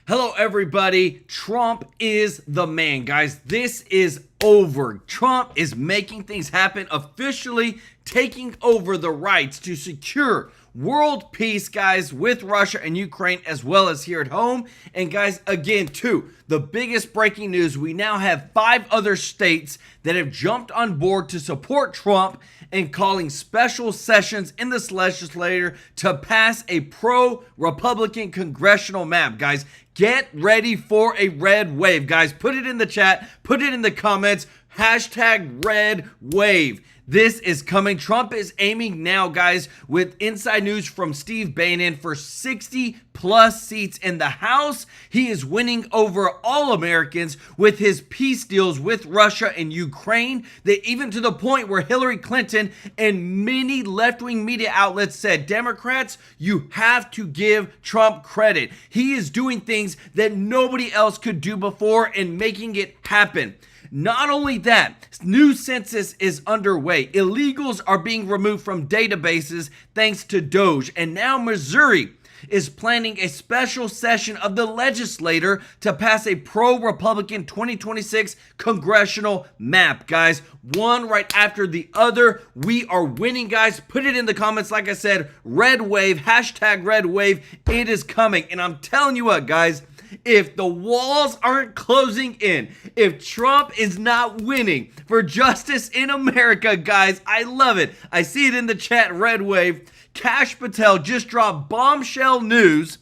Hello, everybody. Trump is the man, guys. This is over. Trump is making things happen, officially taking over the rights to secure world peace, guys, with Russia and Ukraine, as well as here at home. And guys, again, too, the biggest breaking news, we now have 5 other states that have jumped on board to support Trump and calling special sessions in this legislature to pass a pro-Republican congressional map. Guys, get ready for a red wave. Guys, put it in the chat, put it in the comments, hashtag red wave. This is coming. Trump is aiming now, guys, with inside news from Steve Bannon for 60 plus seats in the House. He is winning over all Americans with his peace deals with Russia and Ukraine, that even to the point where Hillary Clinton and many left-wing media outlets said, Democrats, you have to give Trump credit. He is doing things that nobody else could do before and making it happen. Not only that, new census is underway. Illegals are being removed from databases thanks to Doge. And now Missouri is planning a special session of the legislature to pass a pro-Republican 2026 congressional map, guys. One right after the other. We are winning, guys. Put it in the comments. Like I said, red wave, hashtag red wave. It is coming. And I'm telling you what, guys, if the walls aren't closing in, if Trump is not winning for justice in America, guys, I love it. I see it in the chat, red wave. Kash Patel just dropped bombshell news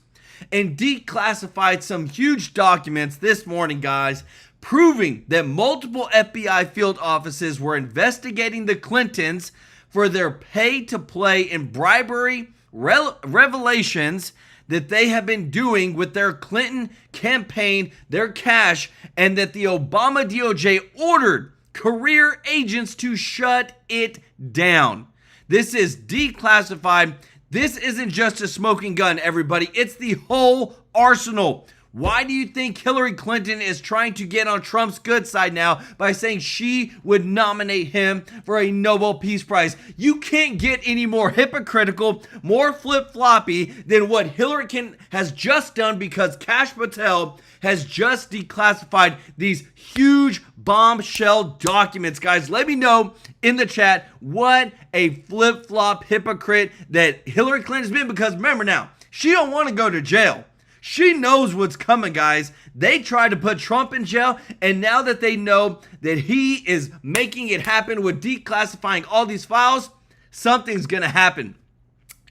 and declassified some huge documents this morning, guys, proving that multiple FBI field offices were investigating the Clintons for their pay-to-play and bribery revelations that they have been doing with their Clinton campaign, their cash, and that the Obama DOJ ordered career agents to shut it down. This is declassified. This isn't just a smoking gun, everybody. It's the whole arsenal. Why do you think Hillary Clinton is trying to get on Trump's good side now by saying she would nominate him for a Nobel Peace Prize? You can't get any more hypocritical, more flip-floppy than what Hillary has just done, because Kash Patel has just declassified these huge bombshell documents. Guys, let me know in the chat what a flip-flop hypocrite that Hillary Clinton's been, because remember now, she don't want to go to jail. She knows what's coming, guys. They tried to put Trump in jail, and now that they know that he is making it happen with declassifying all these files, something's going to happen.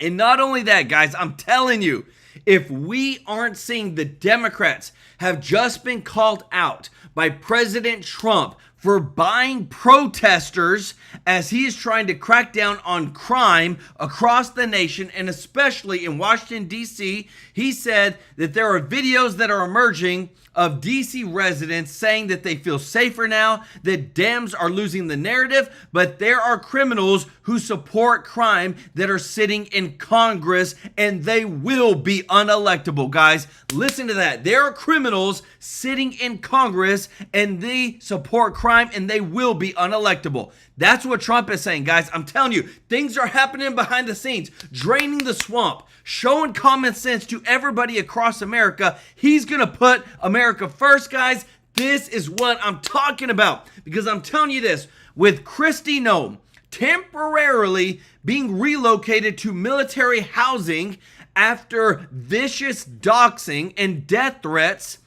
And not only that, guys, I'm telling you, if we aren't seeing the Democrats have just been called out by President Trump for buying protesters as he is trying to crack down on crime across the nation, and especially in Washington, D.C. He said that there are videos that are emerging of D.C. residents saying that they feel safer now, that Dems are losing the narrative, but there are criminals who support crime that are sitting in Congress, and they will be unelectable, guys. Listen to that. There are criminals sitting in Congress, and they support crime, and they will be unelectable. That's what Trump is saying, guys. I'm telling you, things are happening behind the scenes, draining the swamp, showing common sense to everybody across America. He's going to put America first, guys. This is what I'm talking about, because I'm telling you this, with Kristi Noem temporarily being relocated to military housing after vicious doxing and death threats,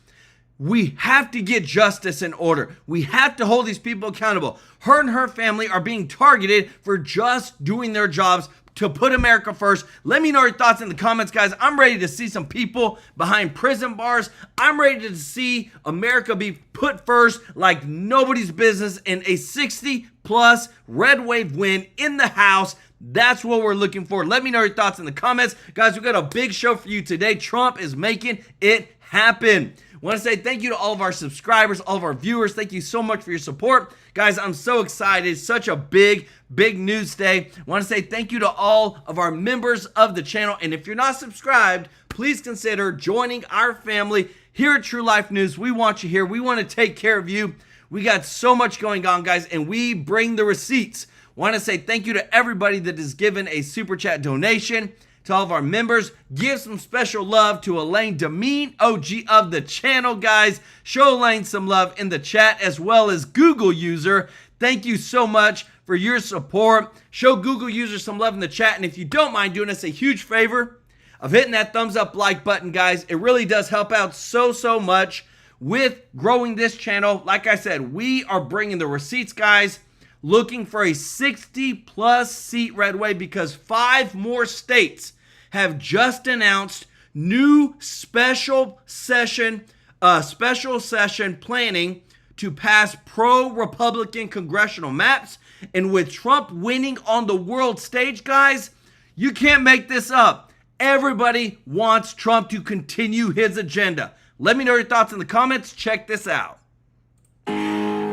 we have to get justice in order. We have to hold these people accountable. Her and her family are being targeted for just doing their jobs to put America first. Let me know your thoughts in the comments, guys. I'm ready to see some people behind prison bars. I'm ready to see America be put first like nobody's business, in a 60-plus red wave win in the House. That's what we're looking for. Let me know your thoughts in the comments. Guys, we've got a big show for you today. Trump is making it happen. I want to say thank you to all of our subscribers, all of our viewers. Thank you so much for your support. Guys, I'm so excited. Such a big news day. I want to say thank you to all of our members of the channel. And if you're not subscribed, please consider joining our family here at True Life News. We want you here. We want to take care of you. We got so much going on, guys, and we bring the receipts. I want to say thank you to everybody that has given a super chat donation. to all of our members. Give some special love to Elaine Demeen, OG of the channel, guys. Show Elaine some love in the chat, as well as Google user. Thank you so much for your support. Show Google user some love in the chat. And if you don't mind doing us a huge favor of hitting that thumbs up like button, guys, it really does help out so much with growing this channel. Like I said, we are bringing the receipts, guys. Looking for a 60+ seat red wave because 5 more states have just announced new special session planning to pass pro-Republican congressional maps. And with Trump winning on the world stage, guys, you can't make this up. Everybody wants Trump to continue his agenda. Let me know your thoughts in the comments. Check this out.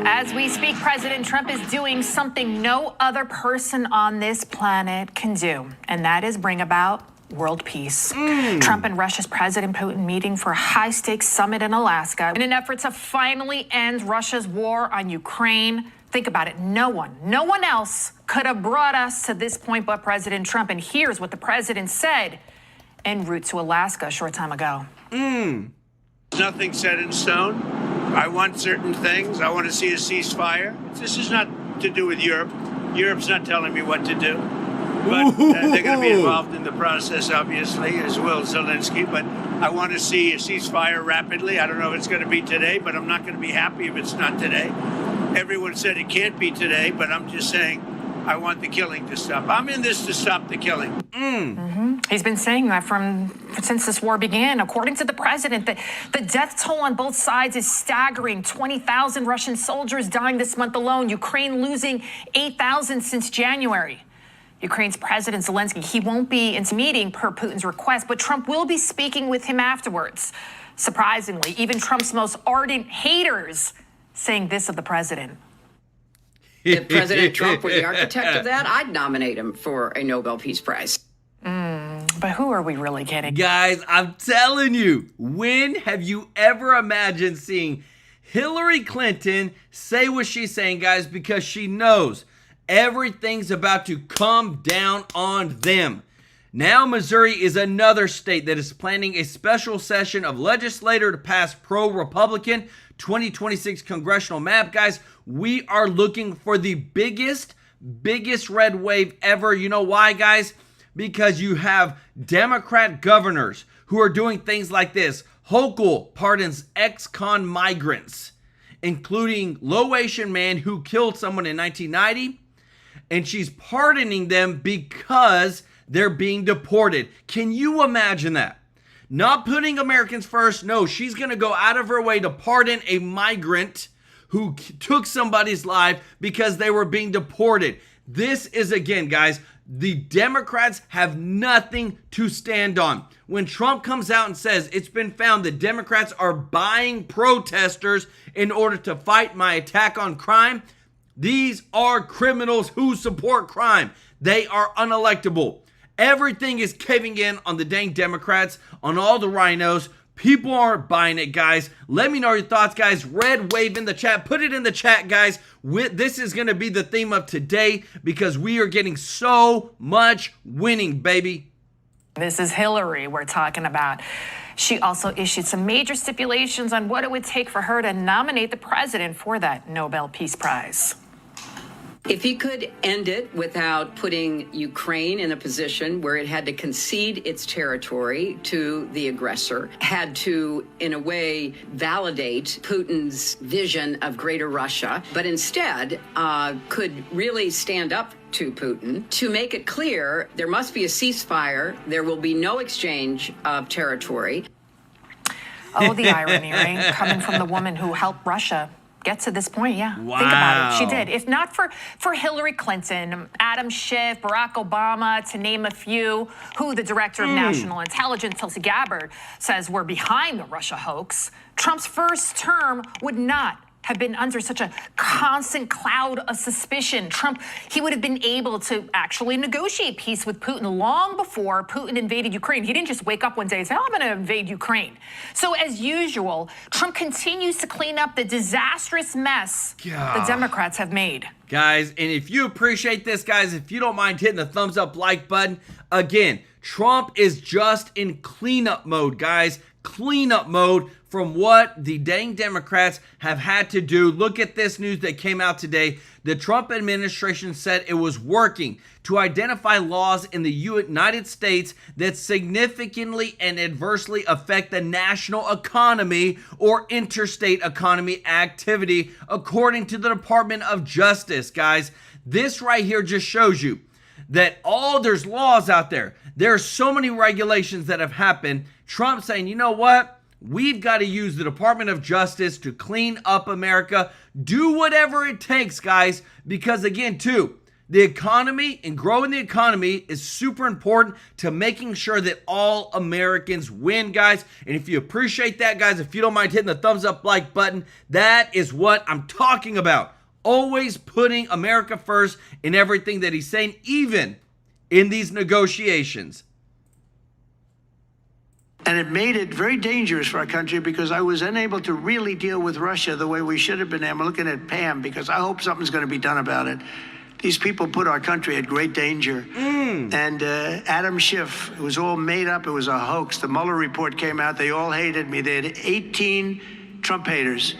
As we speak, President Trump is doing something no other person on this planet can do, and that is bring about world peace. Trump and Russia's President Putin meeting for a high-stakes summit in Alaska in an effort to finally end Russia's war on Ukraine. Think about it. No one else could have brought us to this point but President Trump. And here's what the president said en route to Alaska a short time ago. Nothing set in stone. I want certain things. I want to see a ceasefire. This is not to do with Europe. Europe's not telling me what to do. But they're going to be involved in the process, obviously, as will Zelenskyy. But I want to see a ceasefire rapidly. I don't know if it's going to be today, but I'm not going to be happy if it's not today. Everyone said it can't be today, but I'm just saying I want the killing to stop. I'm in this to stop the killing. He's been saying that since this war began. According to the president, the death toll on both sides is staggering. 20,000 Russian soldiers dying this month alone. Ukraine losing 8,000 since January. Ukraine's President Zelenskyy, he won't be in meeting per Putin's request, but Trump will be speaking with him afterwards. Surprisingly, even Trump's most ardent haters saying this of the president. If President Trump were the architect of that, I'd nominate him for a Nobel Peace Prize. But who are we really kidding? Guys, I'm telling you, when have you ever imagined seeing Hillary Clinton say what she's saying, guys, because she knows everything's about to come down on them. Now, Missouri is another state that is planning a special session of legislature to pass pro-Republican 2026 congressional map. Guys, we are looking for the biggest red wave ever. You know why, guys? Because you have Democrat governors who are doing things like this. Hochul pardons ex-con migrants, including Laotian man who killed someone in 1990. And she's pardoning them because they're being deported. Can you imagine that? Not putting Americans first. No, she's going to go out of her way to pardon a migrant who took somebody's life because they were being deported. This is, again, guys, the Democrats have nothing to stand on. When Trump comes out and says it's been found that Democrats are buying protesters in order to fight my attack on crime, these are criminals who support crime. They are unelectable. Everything is caving in on the dang Democrats, on all the rhinos. People aren't buying it, guys. Let me know your thoughts, guys. Red wave in the chat. Put it in the chat, guys. This is going to be the theme of today because we are getting so much winning, baby. This is Hillary we're talking about. She also issued some major stipulations on what it would take for her to nominate the president for that Nobel Peace Prize. If he could end it without putting Ukraine in a position where it had to concede its territory to the aggressor, had to, in a way, validate Putin's vision of greater Russia, but instead could really stand up to Putin to make it clear there must be a ceasefire, there will be no exchange of territory. Oh, the irony, right? Coming from the woman who helped Russia get to this point, yeah. Wow. Think about it. She did. If not for Hillary Clinton, Adam Schiff, Barack Obama, to name a few, who the director of national intelligence, Tulsi Gabbard, says were behind the Russia hoax, Trump's first term would not have have been under such a constant cloud of suspicion. Trump, he would have been able to actually negotiate peace with Putin long before Putin invaded Ukraine. He didn't just wake up one day and say, oh, I'm going to invade Ukraine. So as usual, Trump continues to clean up the disastrous mess the Democrats have made. Guys, and if you appreciate this, guys, if you don't mind hitting the thumbs up like button, again, Trump is just in cleanup mode, guys. Cleanup mode from what the dang Democrats have had to do. Look at this news that came out today. The Trump administration said it was working to identify laws in the United States that significantly and adversely affect the national economy or interstate economy activity, according to the Department of Justice. Guys, this right here just shows you that there's laws out there. There are so many regulations that have happened. Trump saying, you know what? We've got to use the Department of Justice to clean up America. Do whatever it takes, guys, because again, too, the economy and growing the economy is super important to making sure that all Americans win, guys. And if you appreciate that, guys, if you don't mind hitting the thumbs up like button, that is what I'm talking about. Always putting America first in everything that he's saying, even in these negotiations. And it made it very dangerous for our country because I was unable to really deal with Russia the way we should have been. I'm looking at Pam because I hope something's going to be done about it. These people put our country at great danger. And Adam Schiff, it was all made up. It was a hoax. The Mueller report came out. They all hated me. They had 18 Trump haters.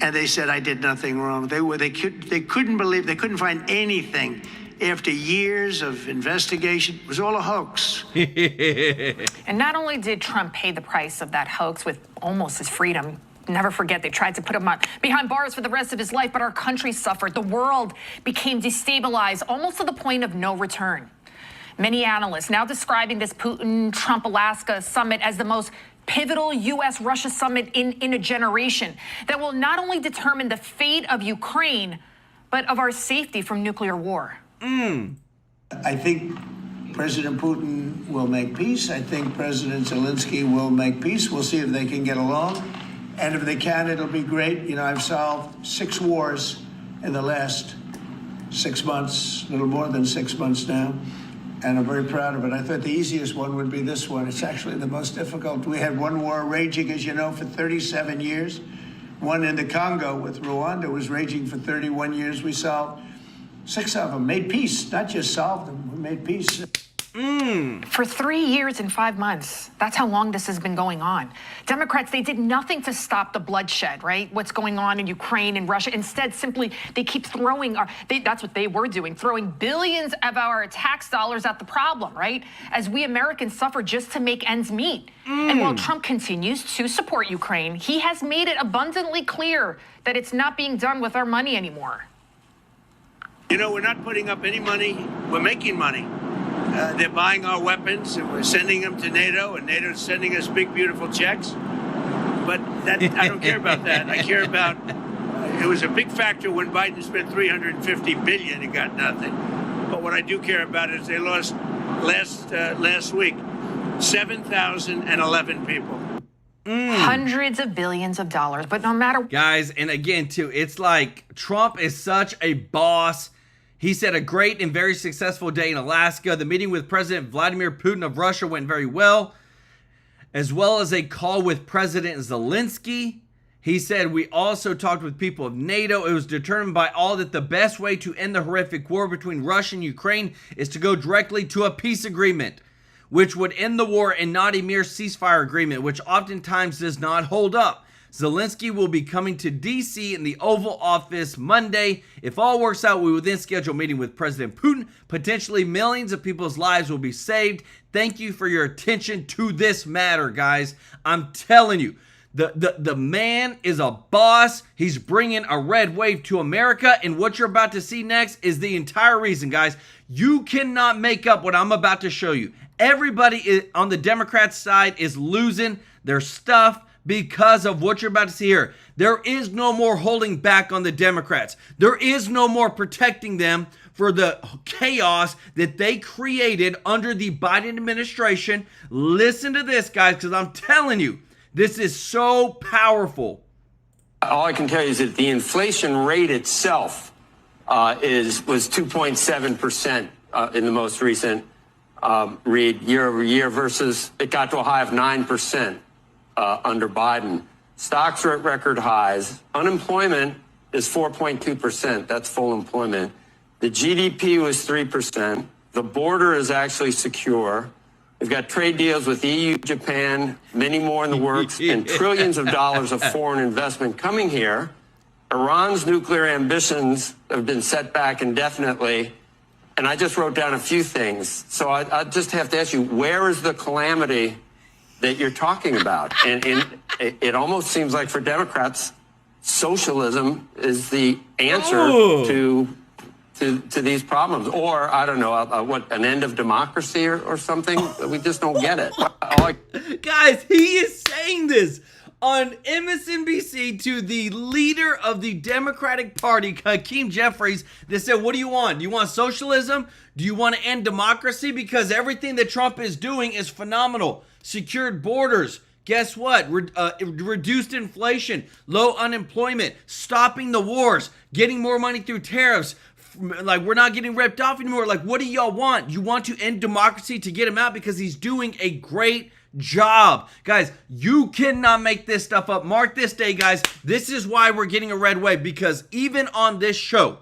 And they said I did nothing wrong. They couldn't believe, they couldn't find anything after years of investigation. It was all a hoax. And not only did Trump pay the price of that hoax with almost his freedom, never forget they tried to put him behind bars for the rest of his life, but our country suffered. The world became destabilized almost to the point of no return. Many analysts now describing this Putin-Trump-Alaska summit as the most pivotal U.S.-Russia summit in a generation that will not only determine the fate of Ukraine, but of our safety from nuclear war. I think President Putin will make peace. I think President Zelenskyy will make peace. We'll see if they can get along. And if they can, it'll be great. You know, I've solved 6 wars in the last 6 months, a little more than 6 months now. And I'm very proud of it. I thought the easiest one would be this one. It's actually the most difficult. We had one war raging, as you know, for 37 years. One in the Congo with Rwanda was raging for 31 years. We solved 6 of them, made peace, not just solved them, we made peace. For 3 years and 5 months. That's how long this has been going on. Democrats, they did nothing to stop the bloodshed, right? What's going on in Ukraine and Russia. Instead, simply, they keep throwing that's what they were doing, throwing billions of our tax dollars at the problem, right? As we Americans suffer just to make ends meet. And while Trump continues to support Ukraine, he has made it abundantly clear that it's not being done with our money anymore. You know, we're not putting up any money. We're making money. They're buying our weapons, and we're sending them to NATO, and NATO's sending us big, beautiful checks. But I don't care about that. I care about, it was a big factor when Biden spent $350 billion and got nothing. But what I do care about is they lost last week 7,011 people. Hundreds of billions of dollars, but no matter... Guys, and again, too, it's like Trump is such a boss. He said a great and very successful day in Alaska. The meeting with President Vladimir Putin of Russia went very well, as well as a call with President Zelenskyy. He said, we also talked with people of NATO. It was determined by all that the best way to end the horrific war between Russia and Ukraine is to go directly to a peace agreement, which would end the war and not a mere ceasefire agreement, which oftentimes does not hold up. Zelenskyy will be coming to D.C. in the Oval Office Monday. If all works out, we will then schedule a meeting with President Putin. Potentially millions of people's lives will be saved. Thank you for your attention to this matter, guys. I'm telling you, the man is a boss. He's bringing a red wave to America. And what you're about to see next is the entire reason, guys. You cannot make up what I'm about to show you. Everybody on the Democrat side is losing their stuff because of what you're about to see here. There is no more holding back on the Democrats. There is no more protecting them for the chaos that they created under the Biden administration. Listen to this, guys, because I'm telling you, this is so powerful. All I can tell you is that the inflation rate itself was 2.7% in the most recent read year over year, versus it got to a high of 9% under Biden. Stocks are at record highs. Unemployment is 4.2%. That's full employment. The GDP was 3%. The border is actually secure. We've got trade deals with EU, Japan, many more in the works, and trillions of dollars of foreign investment coming here. Iran's nuclear ambitions have been set back indefinitely. And I just wrote down a few things. So I just have to ask you, where is the calamity that you're talking about? And it almost seems like for Democrats, socialism is the answer to these problems. Or, I don't know, what, an end of democracy or something? We just don't get it. Guys, he is saying this on MSNBC to the leader of the Democratic Party, Hakeem Jeffries. They said, what do you want? Do you want socialism? Do you want to end democracy? Because everything that Trump is doing is phenomenal. Secured borders. Guess what? Reduced inflation, low unemployment, stopping the wars, getting more money through tariffs. Like, we're not getting ripped off anymore. Like, what do y'all want? You want to end democracy to get him out because he's doing a great job. Guys, you cannot make this stuff up. Mark this day, guys. This is why we're getting a red wave, because even on this show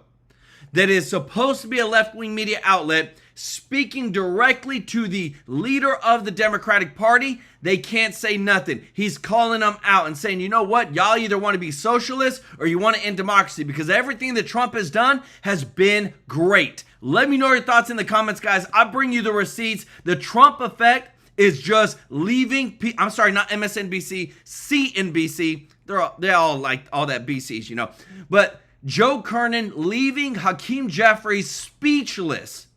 that is supposed to be a left-wing media outlet speaking directly to the leader of the Democratic Party, they can't say nothing. He's calling them out and saying, you know what? Y'all either want to be socialists or you want to end democracy, because everything that Trump has done has been great. Let me know your thoughts in the comments, guys. I bring you the receipts. The Trump effect is just leaving, I'm sorry, not MSNBC, CNBC. They're all like all that BCs, you know. But Joe Kernan leaving Hakeem Jeffries speechless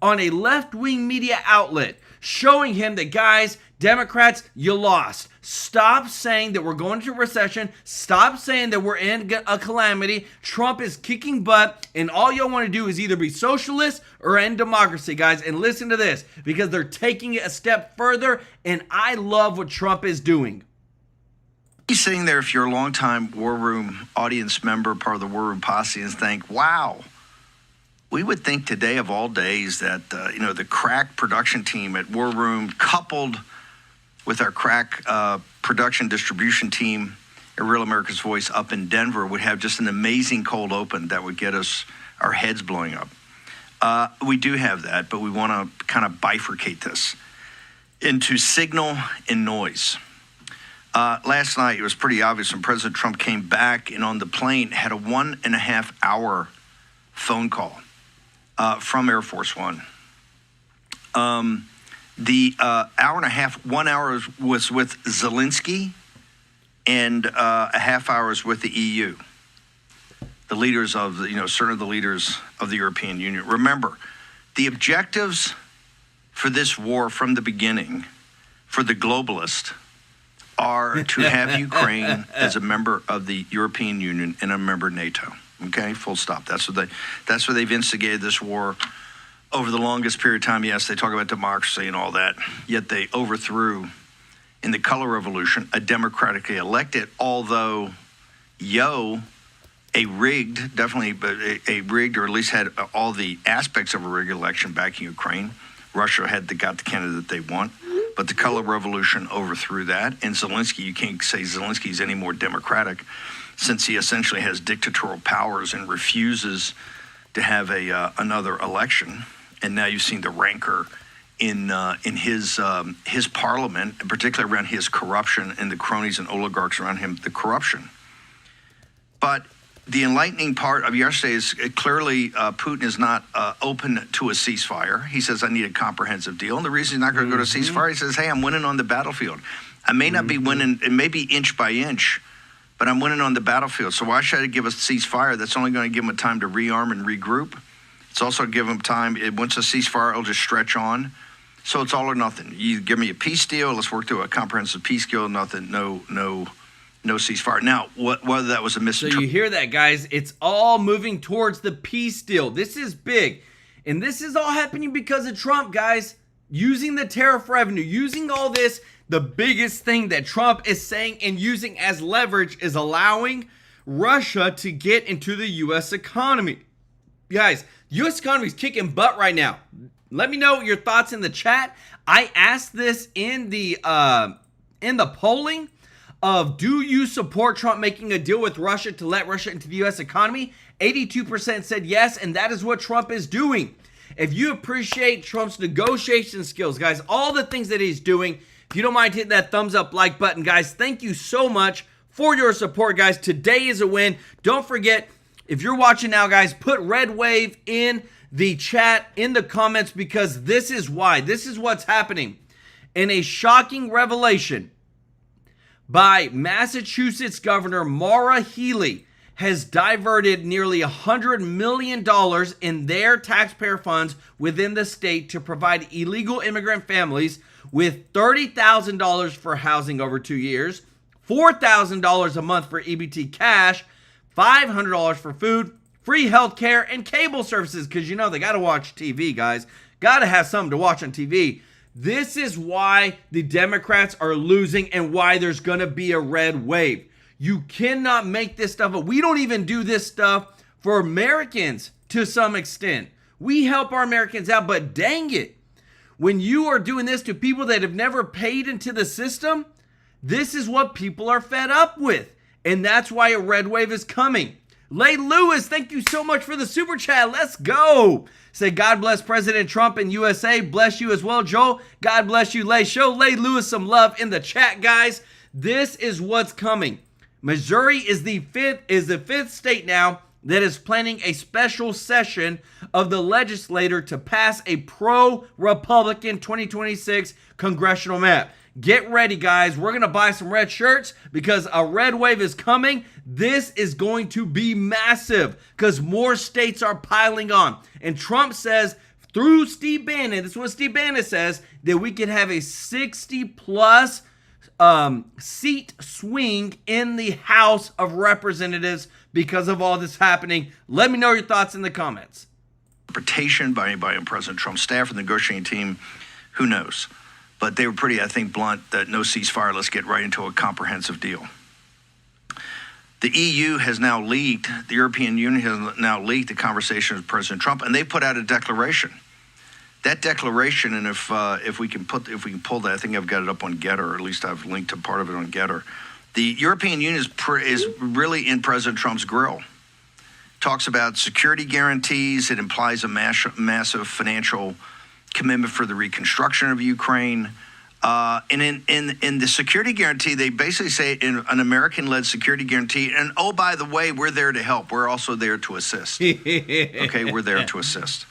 on a left-wing media outlet, showing him that, guys, Democrats, you lost. Stop saying that we're going into a recession. Stop saying that we're in a calamity. Trump is kicking butt, and all y'all want to do is either be socialist or end democracy, guys. And listen to this, because they're taking it a step further, and I love what Trump is doing. He's sitting there, if you're a longtime War Room audience member, part of the War Room posse, and think, wow, we would think today of all days that, the crack production team at War Room, coupled with our crack production distribution team at Real America's Voice up in Denver, would have just an amazing cold open that would get us our heads blowing up. We do have that, but we want to kind of bifurcate this into signal and noise. Last night, it was pretty obvious when President Trump came back and on the plane had a 1.5 hour phone call from Air Force One. The hour and a half, 1 hour was with Zelenskyy, and a half hour was with the EU. The leaders of certain of the leaders of the European Union. Remember, the objectives for this war from the beginning, for the globalist, are to have Ukraine as a member of the European Union and a member of NATO. Okay, full stop. That's what they've instigated this war over the longest period of time. Yes, they talk about democracy and all that, yet they overthrew in the color revolution a democratically elected, although a rigged, definitely, but a rigged, or at least had all the aspects of a rigged election back in Ukraine. Russia got the candidate they want, but the color revolution overthrew that. And Zelenskyy, you can't say Zelenskyy is any more democratic, since he essentially has dictatorial powers and refuses to have another election. And now you've seen the rancor in his parliament, and particularly around his corruption and the cronies and oligarchs around him, the corruption. But the enlightening part of yesterday is clearly Putin is not open to a ceasefire. He says, I need a comprehensive deal. And the reason he's not going to go to a ceasefire, he says, hey, I'm winning on the battlefield. I may not be winning, it may be inch by inch, but I'm winning on the battlefield. So why should I give a ceasefire? That's only going to give him a time to rearm and regroup. It's also give him time. Once a ceasefire, it'll just stretch on. So it's all or nothing. You give me a peace deal. Let's work through a comprehensive peace deal. Nothing. No ceasefire. Now, whether that was a misinterpretation. So you hear that, guys? It's all moving towards the peace deal. This is big, and this is all happening because of Trump, guys. Using the tariff revenue, using all this. The biggest thing that Trump is saying and using as leverage is allowing Russia to get into the U.S. economy. Guys, U.S. economy is kicking butt right now. Let me know your thoughts in the chat. I asked this in the polling of, do you support Trump making a deal with Russia to let Russia into the U.S. economy? 82% said yes, and that is what Trump is doing. If you appreciate Trump's negotiation skills, guys, all the things that he's doing, if you don't mind hitting that thumbs up like button, guys, thank you so much for your support, guys. Today is a win. Don't forget, if you're watching now, guys, put red wave in the chat, in the comments, because this is why. This is what's happening. In a shocking revelation by Massachusetts Governor Maura Healey, has diverted nearly $100 million in their taxpayer funds within the state to provide illegal immigrant families with $30,000 for housing over 2 years, $4,000 a month for EBT cash, $500 for food, free health care, and cable services, because you know they got to watch TV, guys. Got to have something to watch on TV. This is why the Democrats are losing and why there's going to be a red wave. You cannot make this stuff up. We don't even do this stuff for Americans to some extent. We help our Americans out, but dang it, when you are doing this to people that have never paid into the system, this is what people are fed up with. And that's why a red wave is coming. Lay Lewis, thank you so much for the super chat. Let's go. Say, God bless President Trump and USA. Bless you as well, Joel. God bless you, Lay. Show Lay Lewis some love in the chat, guys. This is what's coming. Missouri is the fifth state now that is planning a special session of the legislature to pass a pro-Republican 2026 congressional map. Get ready, guys. We're going to buy some red shirts because a red wave is coming. This is going to be massive because more states are piling on. And Trump says through Steve Bannon, this is what Steve Bannon says, that we could have a 60-plus seat swing in the House of Representatives because of all this happening. Let me know your thoughts in the comments. Interpretation by anybody on President Trump's staff and the negotiating team, who knows? But they were pretty, I think, blunt that no ceasefire, let's get right into a comprehensive deal. The EU has now leaked, the European Union has now leaked the conversation with President Trump, and they put out a declaration. That declaration, and if we can pull that, I think I've got it up on Getter, or at least I've linked to part of it on Getter. The European Union is really in President Trump's grill. Talks about security guarantees. It implies a massive financial commitment for the reconstruction of Ukraine. And in the security guarantee, they basically say in an American-led security guarantee, and oh, by the way, we're there to help. We're also there to assist. Okay, we're there to assist.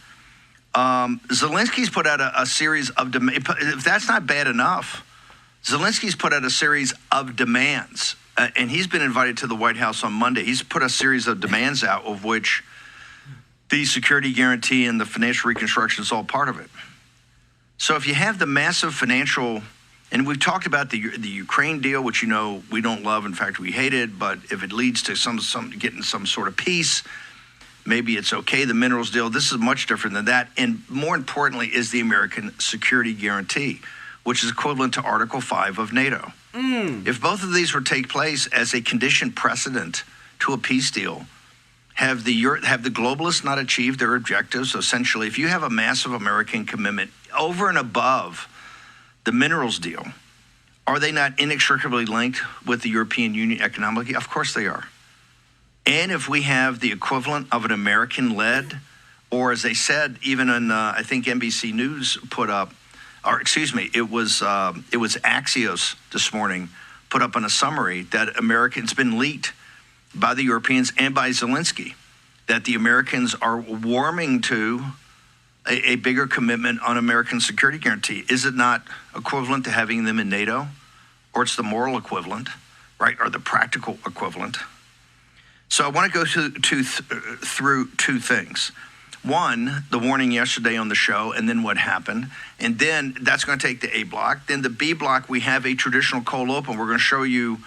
Zelensky's put out a series of demands. If that's not bad enough, Zelensky's put out a series of demands, and he's been invited to the White House on Monday. He's put a series of demands out, of which the security guarantee and the financial reconstruction is all part of it. So if you have the massive financial, and we've talked about the Ukraine deal, which you know we don't love, in fact we hate it, but if it leads to some getting some sort of peace, maybe it's okay. The minerals deal, this is much different than that. And more importantly is the American security guarantee, which is equivalent to Article 5 of NATO. If both of these would take place as a conditioned precedent to a peace deal, have the globalists not achieved their objectives? Essentially, if you have a massive American commitment over and above the minerals deal, are they not inextricably linked with the European Union economically? Of course they are. And if we have the equivalent of an American-led, or as they said, even in I think NBC News put up, or excuse me, it was Axios this morning put up in a summary that it's been leaked by the Europeans and by Zelenskyy that the Americans are warming to a bigger commitment on American security guarantee. Is it not equivalent to having them in NATO? Or it's the moral equivalent, right? Or the practical equivalent? So I want to go through two things. One, the warning yesterday on the show, and then what happened. And then that's going to take the A block. Then the B block, we have a traditional cold open. We're going to show you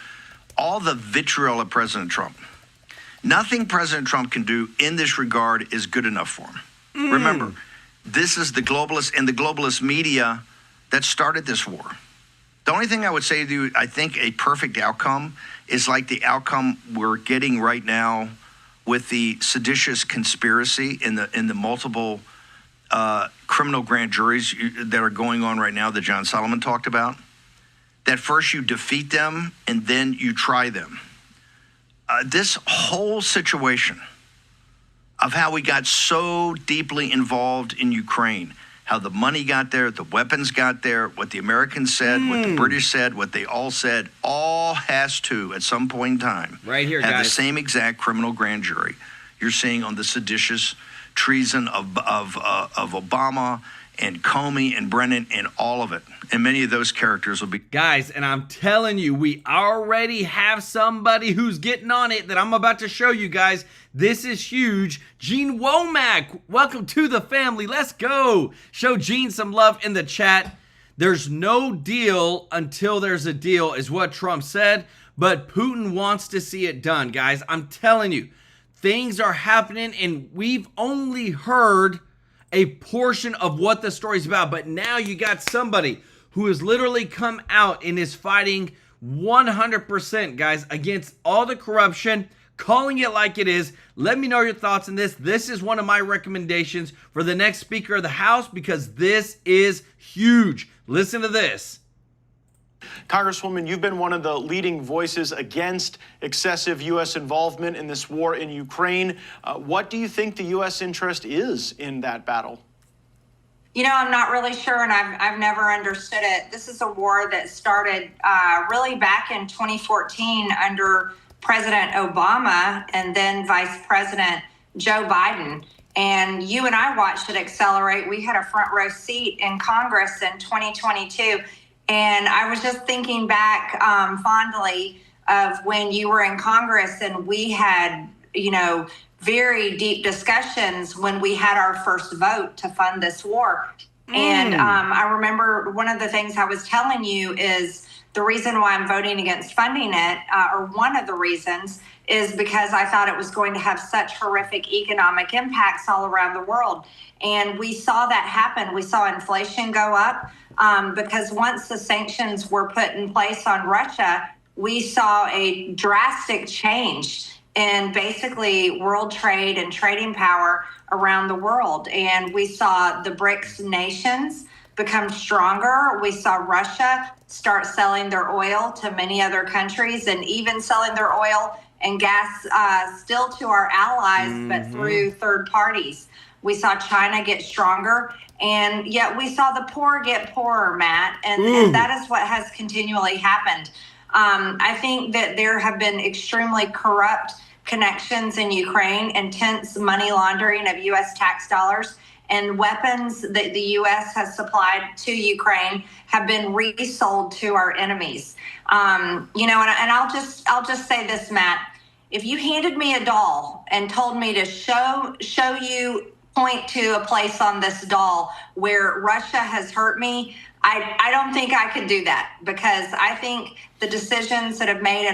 all the vitriol of President Trump. Nothing President Trump can do in this regard is good enough for him. Remember, this is the globalists and the globalist media that started this war. The only thing I would say to you, I think a perfect outcome is like the outcome we're getting right now with the seditious conspiracy in the multiple criminal grand juries that are going on right now that John Solomon talked about. That first you defeat them and then you try them. This whole situation of how we got so deeply involved in Ukraine, how the money got there, the weapons got there, what the Americans said, what the British said, what they all said, all has to, at some point in time, right here, have guys, the same exact criminal grand jury you're seeing on the seditious treason of Obama and Comey and Brennan and all of it. And many of those characters will be... Guys, and I'm telling you, we already have somebody who's getting on it that I'm about to show you guys. This is huge. Gene Womack, welcome to the family. Let's go. Show Gene some love in the chat. There's no deal until there's a deal is what Trump said, but Putin wants to see it done, guys. I'm telling you, things are happening, and we've only heard a portion of what the story's about, but now you got somebody who has literally come out and is fighting 100%, guys, against all the corruption, calling it like it is. Let me know your thoughts on this. This is one of my recommendations for the next Speaker of the House because this is huge. Listen to this. Congresswoman, you've been one of the leading voices against excessive U.S. involvement in this war in Ukraine. What do you think the U.S. interest is in that battle? You know, I'm not really sure, and I've never understood it. This is a war that started really back in 2014 under President Obama and then Vice President Joe Biden. And you and I watched it accelerate. We had a front row seat in Congress in 2022. And I was just thinking back fondly of when you were in Congress and we had, you know, very deep discussions when we had our first vote to fund this war. And I remember one of the things I was telling you is the reason why I'm voting against funding it, or one of the reasons, is because I thought it was going to have such horrific economic impacts all around the world. And we saw that happen. We saw inflation go up because once the sanctions were put in place on Russia, we saw a drastic change in basically world trade and trading power around the world. And we saw the BRICS nations become stronger. We saw Russia start selling their oil to many other countries and even selling their oil and gas still to our allies, but through third parties. We saw China get stronger, and yet we saw the poor get poorer, Matt, and that is what has continually happened. I think that there have been extremely corrupt connections in Ukraine, intense money laundering of U.S. tax dollars, and weapons that the U.S. has supplied to Ukraine have been resold to our enemies. You know, and I'll just say this, Matt. If you handed me a doll and told me to show you, point to a place on this doll where Russia has hurt me, I don't think I could do that, because I think the decisions that have been made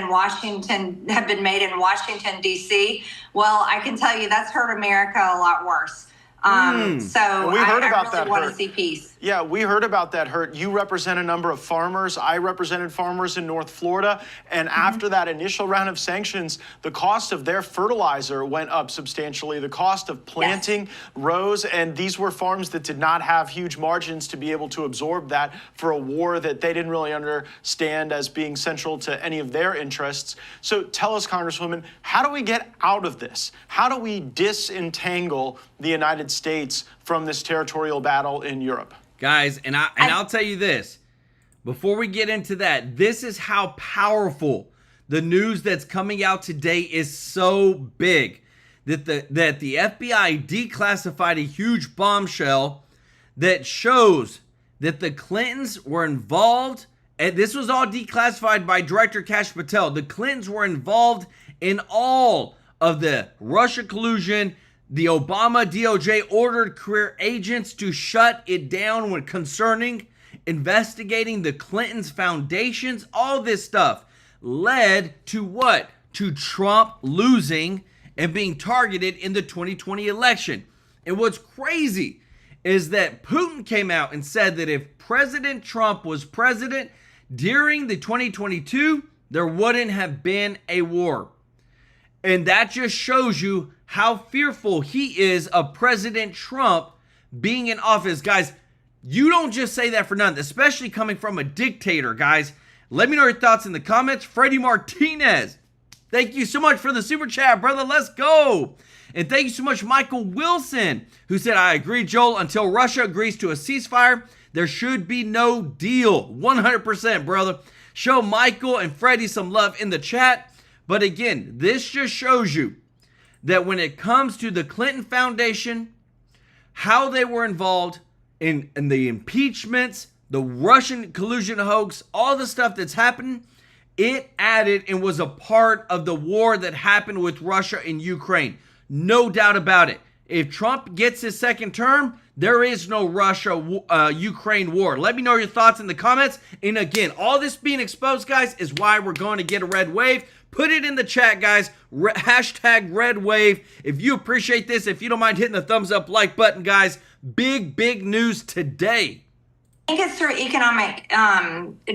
in Washington, D.C., well, I can tell you that's hurt America a lot worse. So we heard about I really that want hurt. to see peace. Yeah, we heard about that hurt. You represent a number of farmers. I represented farmers in North Florida. And after that initial round of sanctions, the cost of their fertilizer went up substantially. The cost of planting rose. And these were farms that did not have huge margins to be able to absorb that for a war that they didn't really understand as being central to any of their interests. So tell us, Congresswoman, how do we get out of this? How do we disentangle the United States from this territorial battle in Europe? Guys, and I'll tell you this, before we get into that, this is how powerful the news that's coming out today is. So big that the FBI declassified a huge bombshell that shows that the Clintons were involved, and this was all declassified by Director Kash Patel. The Clintons were involved in all of the Russia collusion. The Obama DOJ ordered career agents to shut it down when concerning investigating the Clintons' foundations. All this stuff led to what? To Trump losing and being targeted in the 2020 election. And what's crazy is that Putin came out and said that if President Trump was president, during the 2022, there wouldn't have been a war. And that just shows you how fearful he is of President Trump being in office. Guys, you don't just say that for nothing, especially coming from a dictator, guys. Let me know your thoughts in the comments. Freddie Martinez, thank you so much for the super chat, brother. Let's go. And thank you so much, Michael Wilson, who said, I agree, Joel. Until Russia agrees to a ceasefire, there should be no deal. 100%, brother. Show Michael and Freddie some love in the chat. But again, this just shows you that when it comes to the Clinton Foundation, how they were involved in the impeachments, the Russian collusion hoax, all the stuff that's happened, it added and was a part of the war that happened with Russia and Ukraine. No doubt about it. If Trump gets his second term, there is no Russia-Ukraine war. Let me know your thoughts in the comments. And again, all this being exposed, guys, is why we're going to get a red wave. Put it in the chat, guys. Hashtag red wave. If you appreciate this, if you don't mind hitting the thumbs up like button, guys. Big news today. I think it's through economic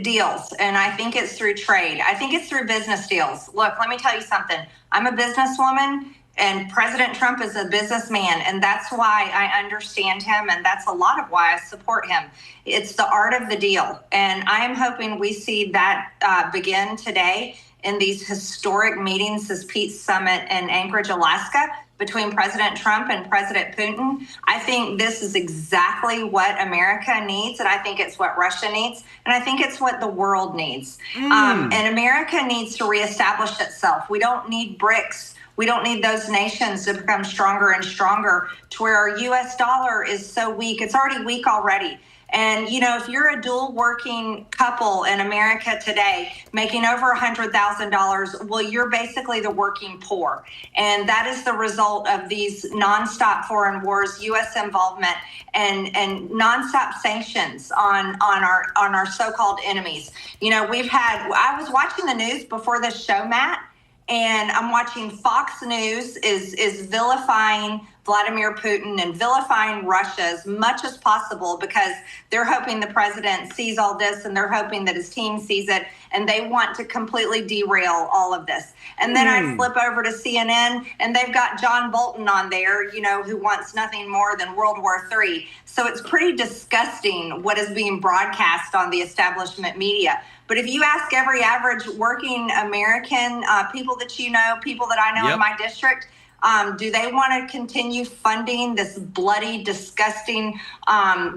deals, and I think it's through trade. I think it's through business deals. Look, let me tell you something. I'm a businesswoman, and President Trump is a businessman, and that's why I understand him, and that's a lot of why I support him. It's the art of the deal, and I am hoping we see that begin today in these historic meetings, this peace summit in Anchorage, Alaska, between President Trump and President Putin. I think this is exactly what America needs, and I think it's what Russia needs, and I think it's what the world needs. And America needs to reestablish itself. We don't need BRICS. We don't need those nations to become stronger and stronger to where our U.S. dollar is so weak. It's already weak already. And, you know, if you're a dual working couple in America today making over $100,000, well, you're basically the working poor. And that is the result of these nonstop foreign wars, U.S. involvement, and nonstop sanctions on our so-called enemies. You know, I was watching the news before this show, Matt, and I'm watching Fox News is vilifying Vladimir Putin and vilifying Russia as much as possible because they're hoping the president sees all this and they're hoping that his team sees it and they want to completely derail all of this. And then I flip over to CNN and they've got John Bolton on there, you know, who wants nothing more than World War III. So it's pretty disgusting what is being broadcast on the establishment media. But if you ask every average working American, people that you know, people that I know in my district, do they want to continue funding this bloody, disgusting,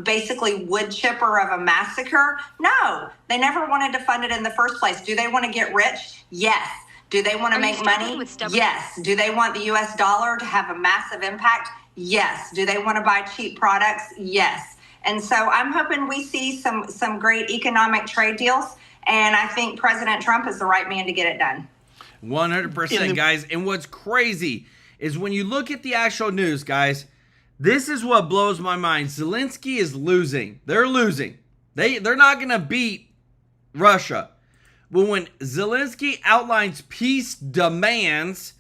basically wood chipper of a massacre? No, they never wanted to fund it in the first place. Do they want to get rich? Yes. Do they want to make money? Yes. Do they want the U.S. dollar to have a massive impact? Yes. Do they want to buy cheap products? Yes. And so I'm hoping we see some great economic trade deals. And I think President Trump is the right man to get it done. 100%, guys. And what's crazy is when you look at the actual news, guys, this is what blows my mind. Zelenskyy is losing. They're losing. They're not going to beat Russia. But when Zelenskyy outlines peace demands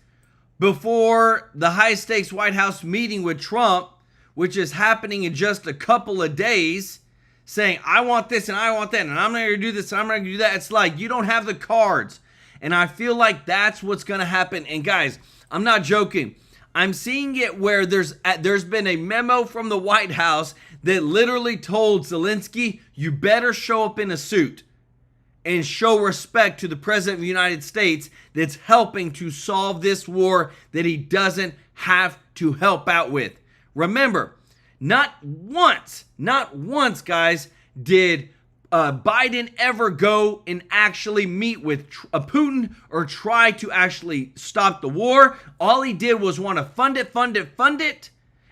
before the high-stakes White House meeting with Trump, which is happening in just a couple of days, saying, I want this and I want that, and I'm going to do this and I'm going to do that. It's like you don't have the cards. And I feel like that's what's going to happen. And guys, I'm not joking. I'm seeing it where there's been a memo from the White House that literally told Zelenskyy, you better show up in a suit and show respect to the President of the United States that's helping to solve this war that he doesn't have to help out with. Remember, not once, guys, did Biden ever go and actually meet with Putin or try to actually stop the war. All he did was want to fund it,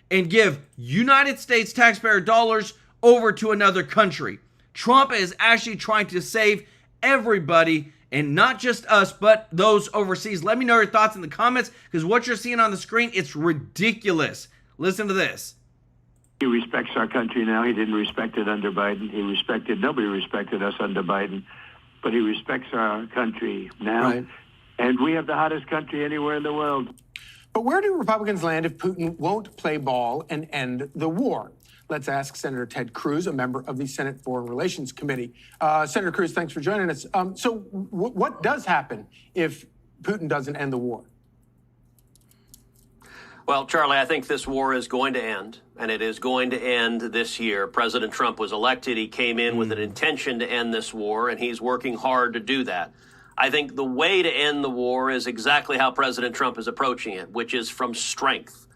and give United States taxpayer dollars over to another country. Trump is actually trying to save everybody, and not just us, but those overseas. Let me know your thoughts in the comments, because what you're seeing on the screen, it's ridiculous. Listen to this. He respects our country now. He didn't respect it under Biden. Nobody respected us under Biden, but he respects our country now. Right. And we have the hottest country anywhere in the world. But where do Republicans land if Putin won't play ball and end the war? Let's ask Senator Ted Cruz, a member of the Senate Foreign Relations Committee. Senator Cruz, thanks for joining us. So what does happen if Putin doesn't end the war? Well, Charlie, I think this war is going to end, and it is going to end this year. President Trump was elected. He came in with an intention to end this war, and he's working hard to do that. I think the way to end the war is exactly how President Trump is approaching it, which is from strength.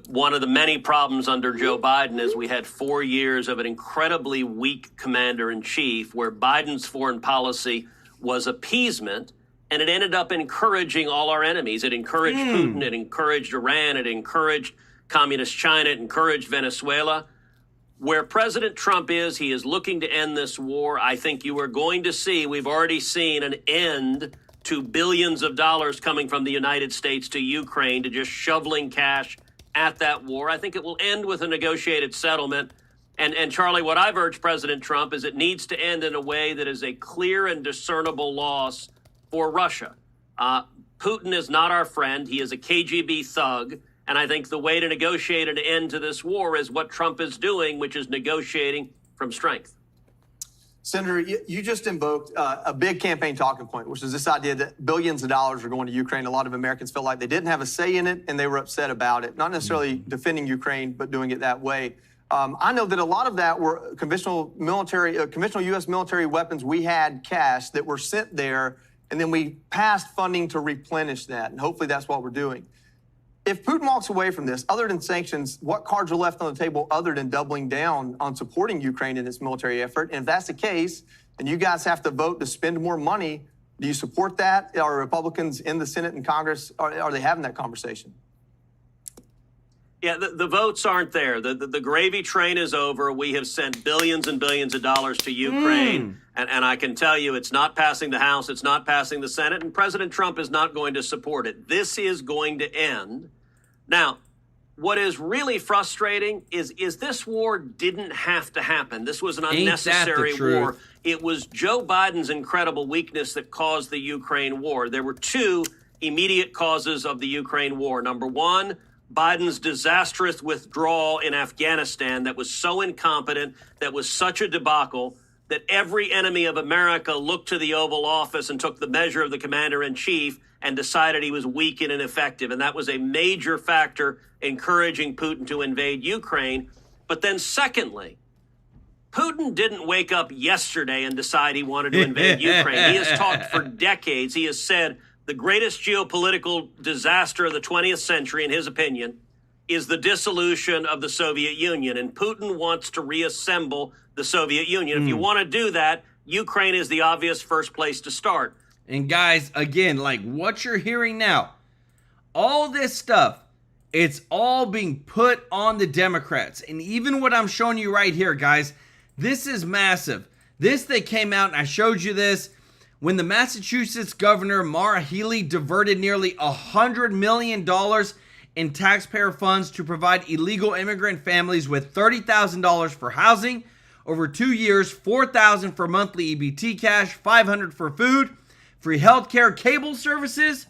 One of the many problems under Joe Biden is we had 4 years of an incredibly weak commander-in-chief where Biden's foreign policy was appeasement, and it ended up encouraging all our enemies. It encouraged Putin, it encouraged Iran, it encouraged communist China, it encouraged Venezuela. Where President Trump is, he is looking to end this war. I think you are going to see, we've already seen an end to billions of dollars coming from the United States to Ukraine to just shoveling cash at that war. I think it will end with a negotiated settlement. And Charlie, what I've urged President Trump is it needs to end in a way that is a clear and discernible loss for Russia. Putin is not our friend. He is a KGB thug. And I think the way to negotiate an end to this war is what Trump is doing, which is negotiating from strength. Senator, you just invoked a big campaign talking point, which is this idea that billions of dollars are going to Ukraine. A lot of Americans felt like they didn't have a say in it, and they were upset about it. Not necessarily defending Ukraine, but doing it that way. I know that a lot of that were conventional U.S. military weapons we had cached that were sent there, and then we passed funding to replenish that, and hopefully that's what we're doing. If Putin walks away from this, other than sanctions, what cards are left on the table other than doubling down on supporting Ukraine in its military effort? And if that's the case, then you guys have to vote to spend more money. Do you support that? Are Republicans in the Senate and Congress, are they having that conversation? Yeah, the votes aren't there. The gravy train is over. We have sent billions and billions of dollars to Ukraine. And I can tell you it's not passing the House. It's not passing the Senate. And President Trump is not going to support it. This is going to end. Now, what is really frustrating is this war didn't have to happen. This was an unnecessary war. It was Joe Biden's incredible weakness that caused the Ukraine war. There were two immediate causes of the Ukraine war. Number one, Biden's disastrous withdrawal in Afghanistan that was so incompetent, that was such a debacle, that every enemy of America looked to the Oval Office and took the measure of the commander-in-chief and decided he was weak and ineffective. And that was a major factor encouraging Putin to invade Ukraine. But then secondly, Putin didn't wake up yesterday and decide he wanted to invade Ukraine. He has talked for decades. He has said the greatest geopolitical disaster of the 20th century, in his opinion, is the dissolution of the Soviet Union. And Putin wants to reassemble the Soviet Union. If you want to do that, Ukraine is the obvious first place to start. And guys, again, like what you're hearing now, all this stuff, it's all being put on the Democrats. And even what I'm showing you right here, guys, this is massive. They came out, and I showed you this, when the Massachusetts governor, Maura Healey, diverted nearly $100 million in taxpayer funds to provide illegal immigrant families with $30,000 for housing over 2 years, $4,000 for monthly EBT cash, $500 for food, free healthcare, cable services.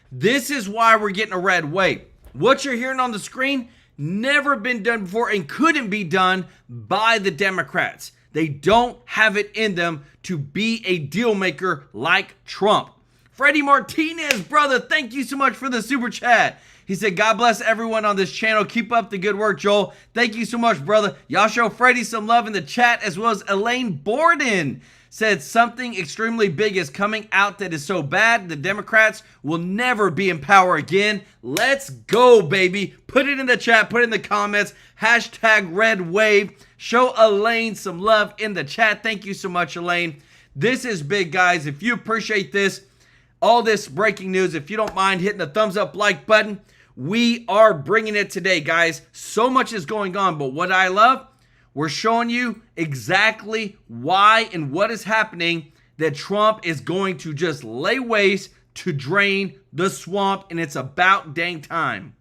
This is why we're getting a red wave. What you're hearing on the screen, never been done before and couldn't be done by the Democrats. They don't have it in them to be a deal maker like Trump. Freddie Martinez, brother, thank you so much for the super chat. He said, God bless everyone on this channel. Keep up the good work, Joel. Thank you so much, brother. Y'all show Freddie some love in the chat, as well as Elaine Borden said something extremely big is coming out that is so bad the Democrats will never be in power again. Let's go, baby. Put it in the chat. Put it in the comments. Hashtag red wave. Show Elaine some love in the chat. Thank you so much, Elaine. This is big, guys. If you appreciate this, all this breaking news, if you don't mind hitting the thumbs up like button, we are bringing it today, guys. So much is going on, but what I love, we're showing you exactly why and what is happening, that Trump is going to just lay waste to drain the swamp, and it's about dang time.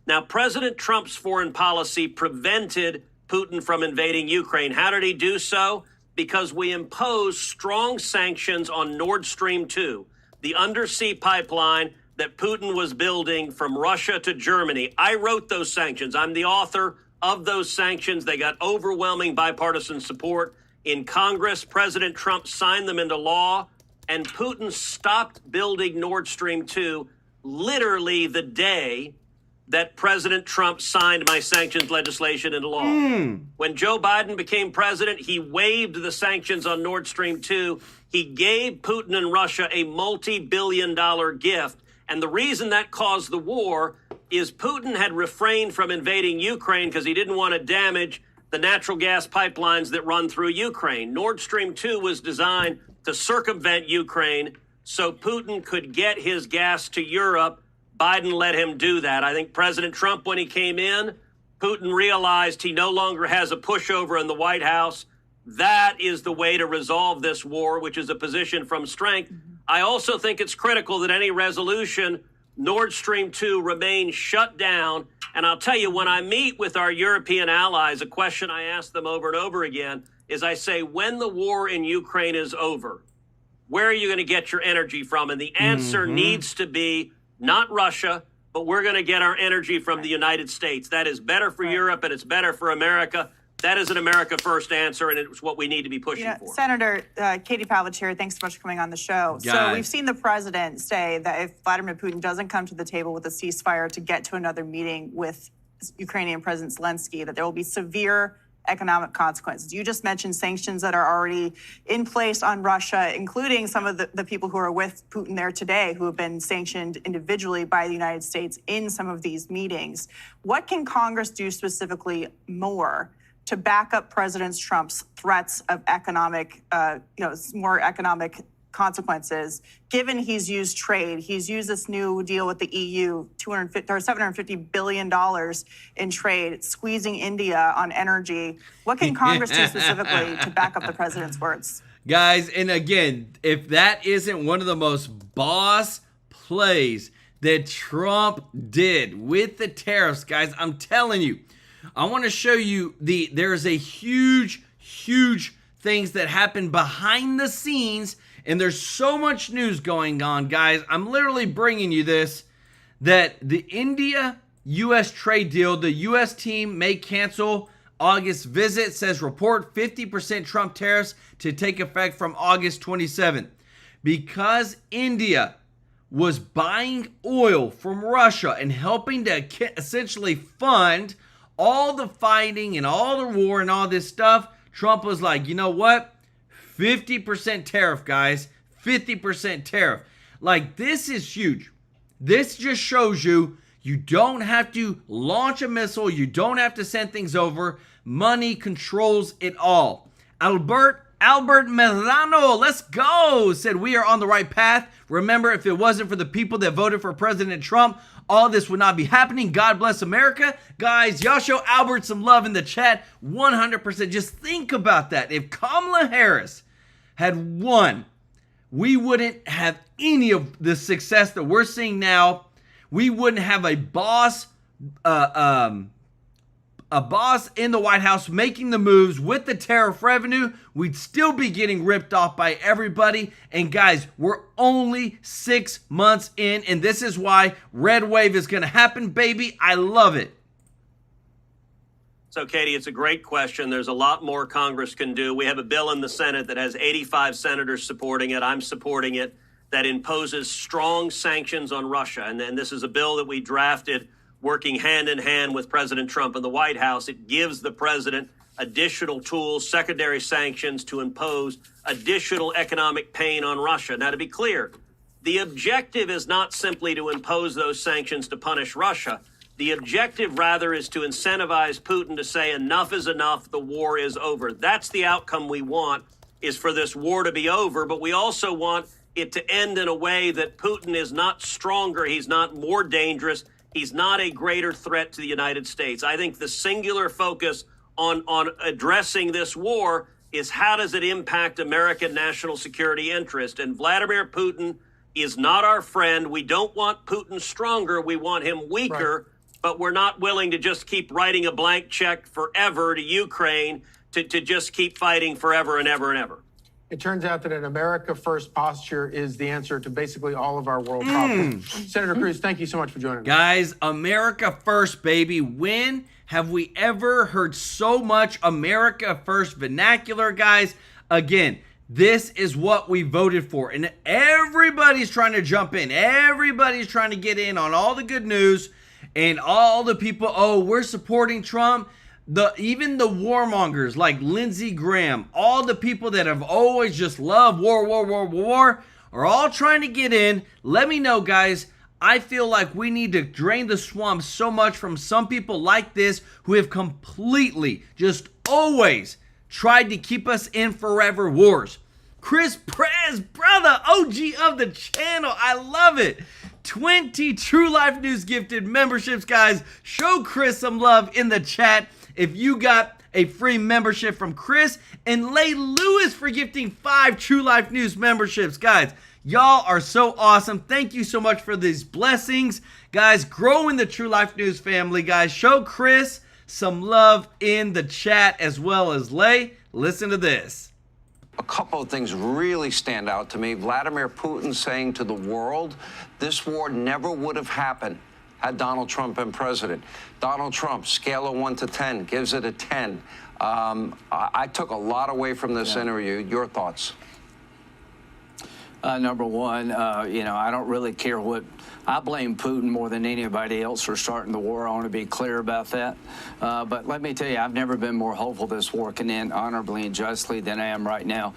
Now, President Trump's foreign policy prevented Putin from invading Ukraine. How did he do so? Because we imposed strong sanctions on Nord Stream 2, the undersea pipeline that Putin was building from Russia to Germany. I wrote those sanctions. I'm the author of those sanctions. They got overwhelming bipartisan support in Congress. President Trump signed them into law, and Putin stopped building Nord Stream 2 literally the day that President Trump signed my sanctions legislation into law. When Joe Biden became president, he waived the sanctions on Nord Stream 2. He gave Putin and Russia a multi-billion-dollar gift. And the reason that caused the war is Putin had refrained from invading Ukraine because he didn't want to damage the natural gas pipelines that run through Ukraine. Nord Stream 2 was designed to circumvent Ukraine so Putin could get his gas to Europe. Biden let him do that. I think President Trump, when he came in, Putin realized he no longer has a pushover in the White House. That is the way to resolve this war, which is a position from strength. I also think it's critical that any resolution, Nord Stream 2 remains shut down. And I'll tell you, when I meet with our European allies, a question I ask them over and over again is I say, when the war in Ukraine is over, where are you going to get your energy from? And the answer needs to be not Russia, but we're going to get our energy from the United States. That is better for Europe, and it's better for America. That is an America first answer, and it's what we need to be pushing for. Senator Katie Pavlich here, thanks so much for coming on the show. Guys. So we've seen the president say that if Vladimir Putin doesn't come to the table with a ceasefire to get to another meeting with Ukrainian President Zelenskyy, that there will be severe economic consequences. You just mentioned sanctions that are already in place on Russia, including some of the people who are with Putin there today who have been sanctioned individually by the United States in some of these meetings. What can Congress do specifically more to back up President Trump's threats of economic, more economic consequences, given he's used trade, he's used this new deal with the EU, $750 billion in trade, squeezing India on energy. What can Congress do specifically to back up the president's words? Guys, and again, if that isn't one of the most boss plays that Trump did with the tariffs, guys, I'm telling you, I want to show you there's a huge things that happen behind the scenes, and there's so much news going on, guys. I'm literally bringing you this, that the India-U.S. trade deal, the U.S. team may cancel August visit, says report 50% Trump tariffs to take effect from August 27th. Because India was buying oil from Russia and helping to essentially fund all the fighting and all the war and all this stuff, Trump was like, you know what? 50% tariff, guys. 50% tariff. Like, this is huge. This just shows you don't have to launch a missile. You don't have to send things over. Money controls it all. Albert Medrano, let's go, said we are on the right path. Remember, if it wasn't for the people that voted for President Trump, all this would not be happening. God bless America. Guys, y'all show Albert some love in the chat. 100%. Just think about that. If Kamala Harris had won, we wouldn't have any of the success that we're seeing now. We wouldn't have a boss in the White House making the moves with the tariff revenue. We'd still be getting ripped off by everybody. And guys, we're only 6 months in, and this is why red wave is going to happen, baby. I love it. So, Katie, it's a great question. There's a lot more Congress can do. We have a bill in the Senate that has 85 senators supporting it. I'm supporting it, that imposes strong sanctions on Russia. And then this is a bill that we drafted working hand in hand with President Trump in the White House. It gives the president additional tools, secondary sanctions, to impose additional economic pain on Russia. Now, to be clear, the objective is not simply to impose those sanctions to punish Russia. The objective, rather, is to incentivize Putin to say enough is enough, the war is over. That's the outcome we want, is for this war to be over, but we also want it to end in a way that Putin is not stronger, he's not more dangerous, he's not a greater threat to the United States. I think the singular focus on addressing this war is how does it impact American national security interest? And Vladimir Putin is not our friend. We don't want Putin stronger. We want him weaker, but we're not willing to just keep writing a blank check forever to Ukraine to just keep fighting forever and ever and ever. it turns out that an America First posture is the answer to basically all of our world problems. Senator Cruz, thank you so much for joining us. Guys, America First, baby. When have we ever heard so much America First vernacular, guys? Again, this is what we voted for. And everybody's trying to jump in. Everybody's trying to get in on all the good news. And all the people, oh, we're supporting Trump. Even the warmongers like Lindsey Graham, all the people that have always just loved war, are all trying to get in. Let me know, guys. I feel like we need to drain the swamp so much from some people like this who have completely, just always tried to keep us in forever wars. Chris Prez, brother, OG of the channel. I love it. 20 TrueLife News gifted memberships, guys. Show Chris some love in the chat if you got a free membership from Chris, and Lay Lewis for gifting 5 TrueLife News memberships. Guys, y'all are so awesome. Thank you so much for these blessings. Guys, grow in the TrueLife News family, guys. Show Chris some love in the chat as well as Lay. Listen to this. A couple of things really stand out to me. Vladimir Putin saying to the world, this war never would have happened had Donald Trump been president. Donald Trump, scale of 1 to 10, gives it a 10. I took a lot away from this interview. Your thoughts? Number one, I don't really care what. I blame Putin more than anybody else for starting the war. I want to be clear about that. But let me tell you, I've never been more hopeful this war can end honorably and justly than I am right now.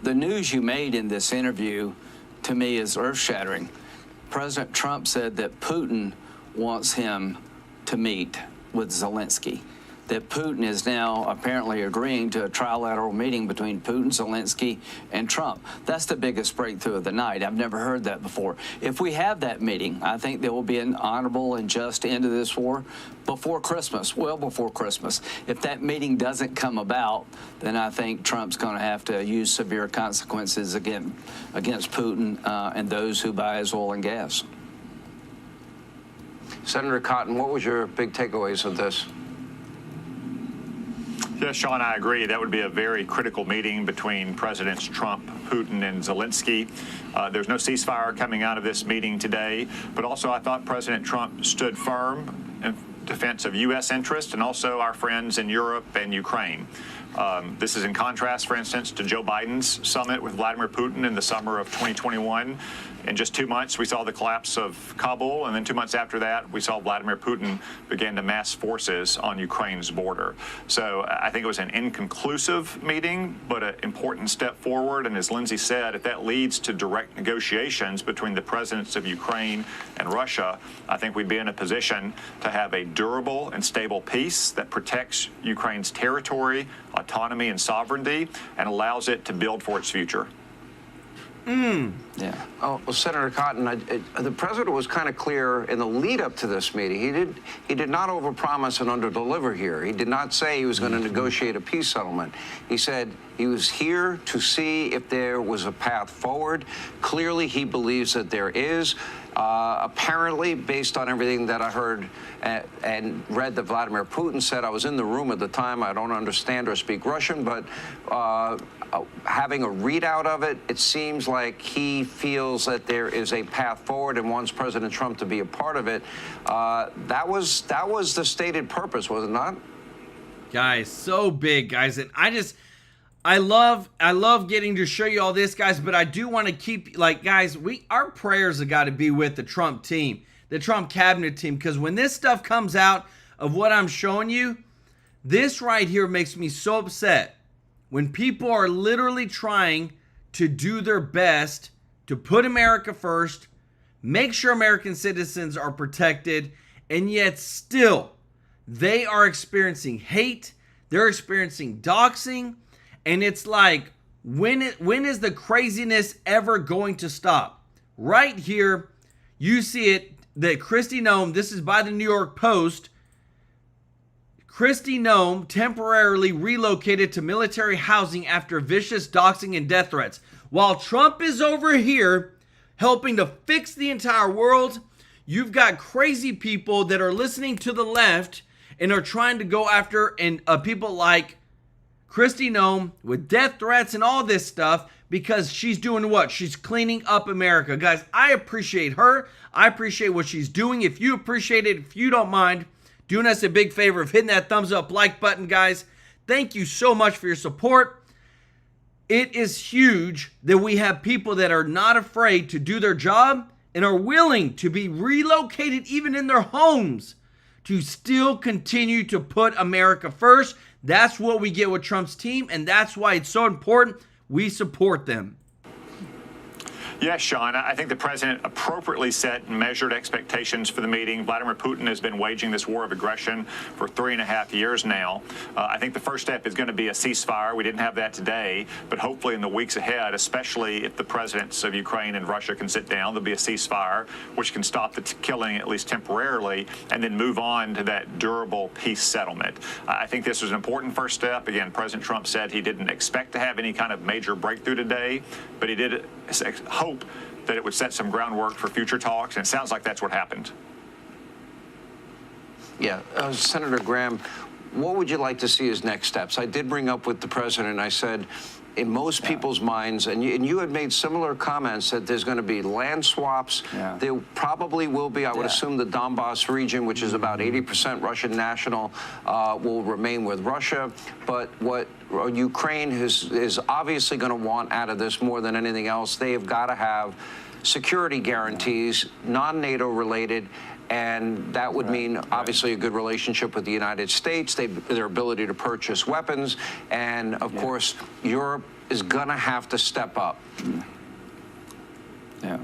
The news you made in this interview, to me, is earth-shattering. President Trump said that Putin wants him to meet with Zelenskyy, that Putin is now apparently agreeing to a trilateral meeting between Putin, Zelenskyy, and Trump. That's the biggest breakthrough of the night. I've never heard that before. If we have that meeting, I think there will be an honorable and just end to this war before Christmas, well before Christmas. If that meeting doesn't come about, then I think Trump's going to have to use severe consequences against Putin and those who buy his oil and gas. Senator Cotton, what was your big takeaways of this? Yeah, Sean, I agree. That would be a very critical meeting between Presidents Trump, Putin, and Zelenskyy. There's no ceasefire coming out of this meeting today, but also I thought President Trump stood firm in defense of U.S. interests and also our friends in Europe and Ukraine. This is in contrast, for instance, to Joe Biden's summit with Vladimir Putin in the summer of 2021. In just 2 months, we saw the collapse of Kabul, and then 2 months after that, we saw Vladimir Putin begin to mass forces on Ukraine's border. So I think it was an inconclusive meeting, but an important step forward. And as Lindsay said, if that leads to direct negotiations between the presidents of Ukraine and Russia, I think we'd be in a position to have a durable and stable peace that protects Ukraine's territory, autonomy, and sovereignty, and allows it to build for its future. Yeah. Oh, well, Senator Cotton, the president was kind of clear in the lead up to this meeting. He did not overpromise and underdeliver here. He did not say he was going to negotiate a peace settlement. He said he was here to see if there was a path forward. Clearly, he believes that there is. Apparently, based on everything that I heard and read that Vladimir Putin said, I was in the room at the time. I don't understand or speak Russian, but having a readout of it, it seems like he feels that there is a path forward and wants President Trump to be a part of it. That was the stated purpose, was it not? Guys, so big, guys. And I love getting to show you all this, guys, but I do want to keep, like, guys, our prayers have got to be with the Trump team, the Trump cabinet team, because when this stuff comes out of what I'm showing you, this right here makes me so upset. When people are literally trying to do their best to put America first, make sure American citizens are protected, and yet still they are experiencing hate, they're experiencing doxing, and it's like, when is the craziness ever going to stop? Right here, you see it, that Kristi Noem, this is by the New York Post, Kristi Noem temporarily relocated to military housing after vicious doxing and death threats. While Trump is over here helping to fix the entire world, you've got crazy people that are listening to the left and are trying to go after people like Kristi Noem with death threats and all this stuff because she's doing what? She's cleaning up America. Guys, I appreciate her. I appreciate what she's doing. If you appreciate it, if you don't mind, doing us a big favor of hitting that thumbs up like button, guys. Thank you so much for your support. It is huge that we have people that are not afraid to do their job and are willing to be relocated even in their homes to still continue to put America first. That's what we get with Trump's team, and that's why it's so important we support them. Yes, Sean, I think the president appropriately set and measured expectations for the meeting. Vladimir Putin has been waging this war of aggression for 3.5 years now. I think the first step is going to be a ceasefire. We didn't have that today, but hopefully in the weeks ahead, especially if the presidents of Ukraine and Russia can sit down, there'll be a ceasefire, which can stop the killing at least temporarily, and then move on to that durable peace settlement. I think this was an important first step. Again, President Trump said he didn't expect to have any kind of major breakthrough today, but he did hope that it would set some groundwork for future talks, and it sounds like that's what happened. Yeah, Senator Graham, what would you like to see as next steps? I did bring up with the president, I said, in most people's minds, and you had made similar comments that there's going to be land swaps. There probably will be, I would assume, the Donbass region, which is about 80% Russian national, will remain with Russia. But what Ukraine is obviously going to want out of this more than anything else, they have got to have security guarantees, non-NATO related, and that would mean, obviously, a good relationship with the United States, their ability to purchase weapons, and, of course, Europe is going to have to step up. Yeah.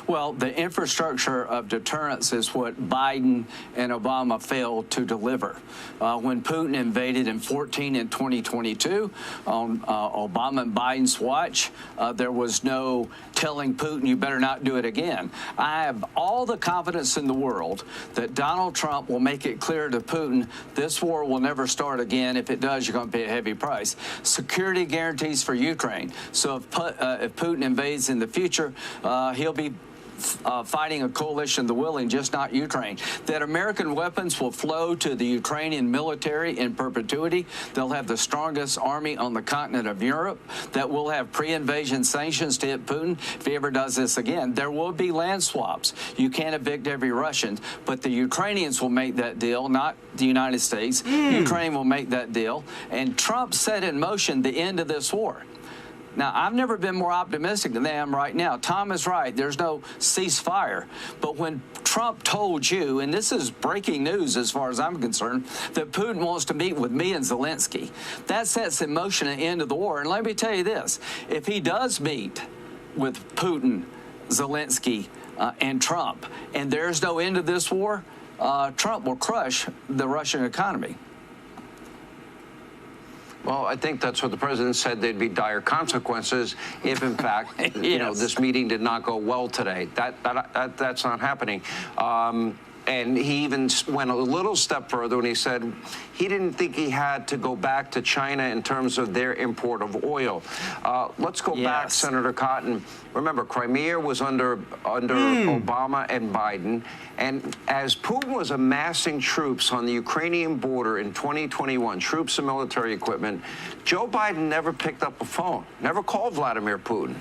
Well, the infrastructure of deterrence is what Biden and Obama failed to deliver. When Putin invaded in 2014 and 2022, on Obama and Biden's watch, there was no telling Putin, you better not do it again. I have all the confidence in the world that Donald Trump will make it clear to Putin, this war will never start again. If it does, you're going to pay a heavy price. Security guarantees for Ukraine. So if Putin invades in the future, he'll be fighting a coalition of the willing, just not Ukraine. That American weapons will flow to the Ukrainian military in perpetuity. They'll have the strongest army on the continent of Europe. That will have pre-invasion sanctions to hit Putin if he ever does this again. There will be land swaps. You can't evict every Russian, but the Ukrainians will make that deal, not the United States. Ukraine will make that deal. And Trump set in motion the end of this war. Now, I've never been more optimistic than I am right now. Tom is right. There's no ceasefire. But when Trump told you, and this is breaking news as far as I'm concerned, that Putin wants to meet with me and Zelenskyy, that sets in motion an end of the war. And let me tell you this. If he does meet with Putin, Zelenskyy, and Trump, and there's no end of this war, Trump will crush the Russian economy. Well, I think that's what the president said. There'd be dire consequences if, in fact, you know, this meeting did not go well today. That's not happening. And he even went a little step further when he said he didn't think he had to go back to China in terms of their import of oil. Let's go back, Senator Cotton. Remember, Crimea was under Obama and Biden. And as Putin was amassing troops on the Ukrainian border in 2021, troops and military equipment, Joe Biden never picked up a phone, never called Vladimir Putin.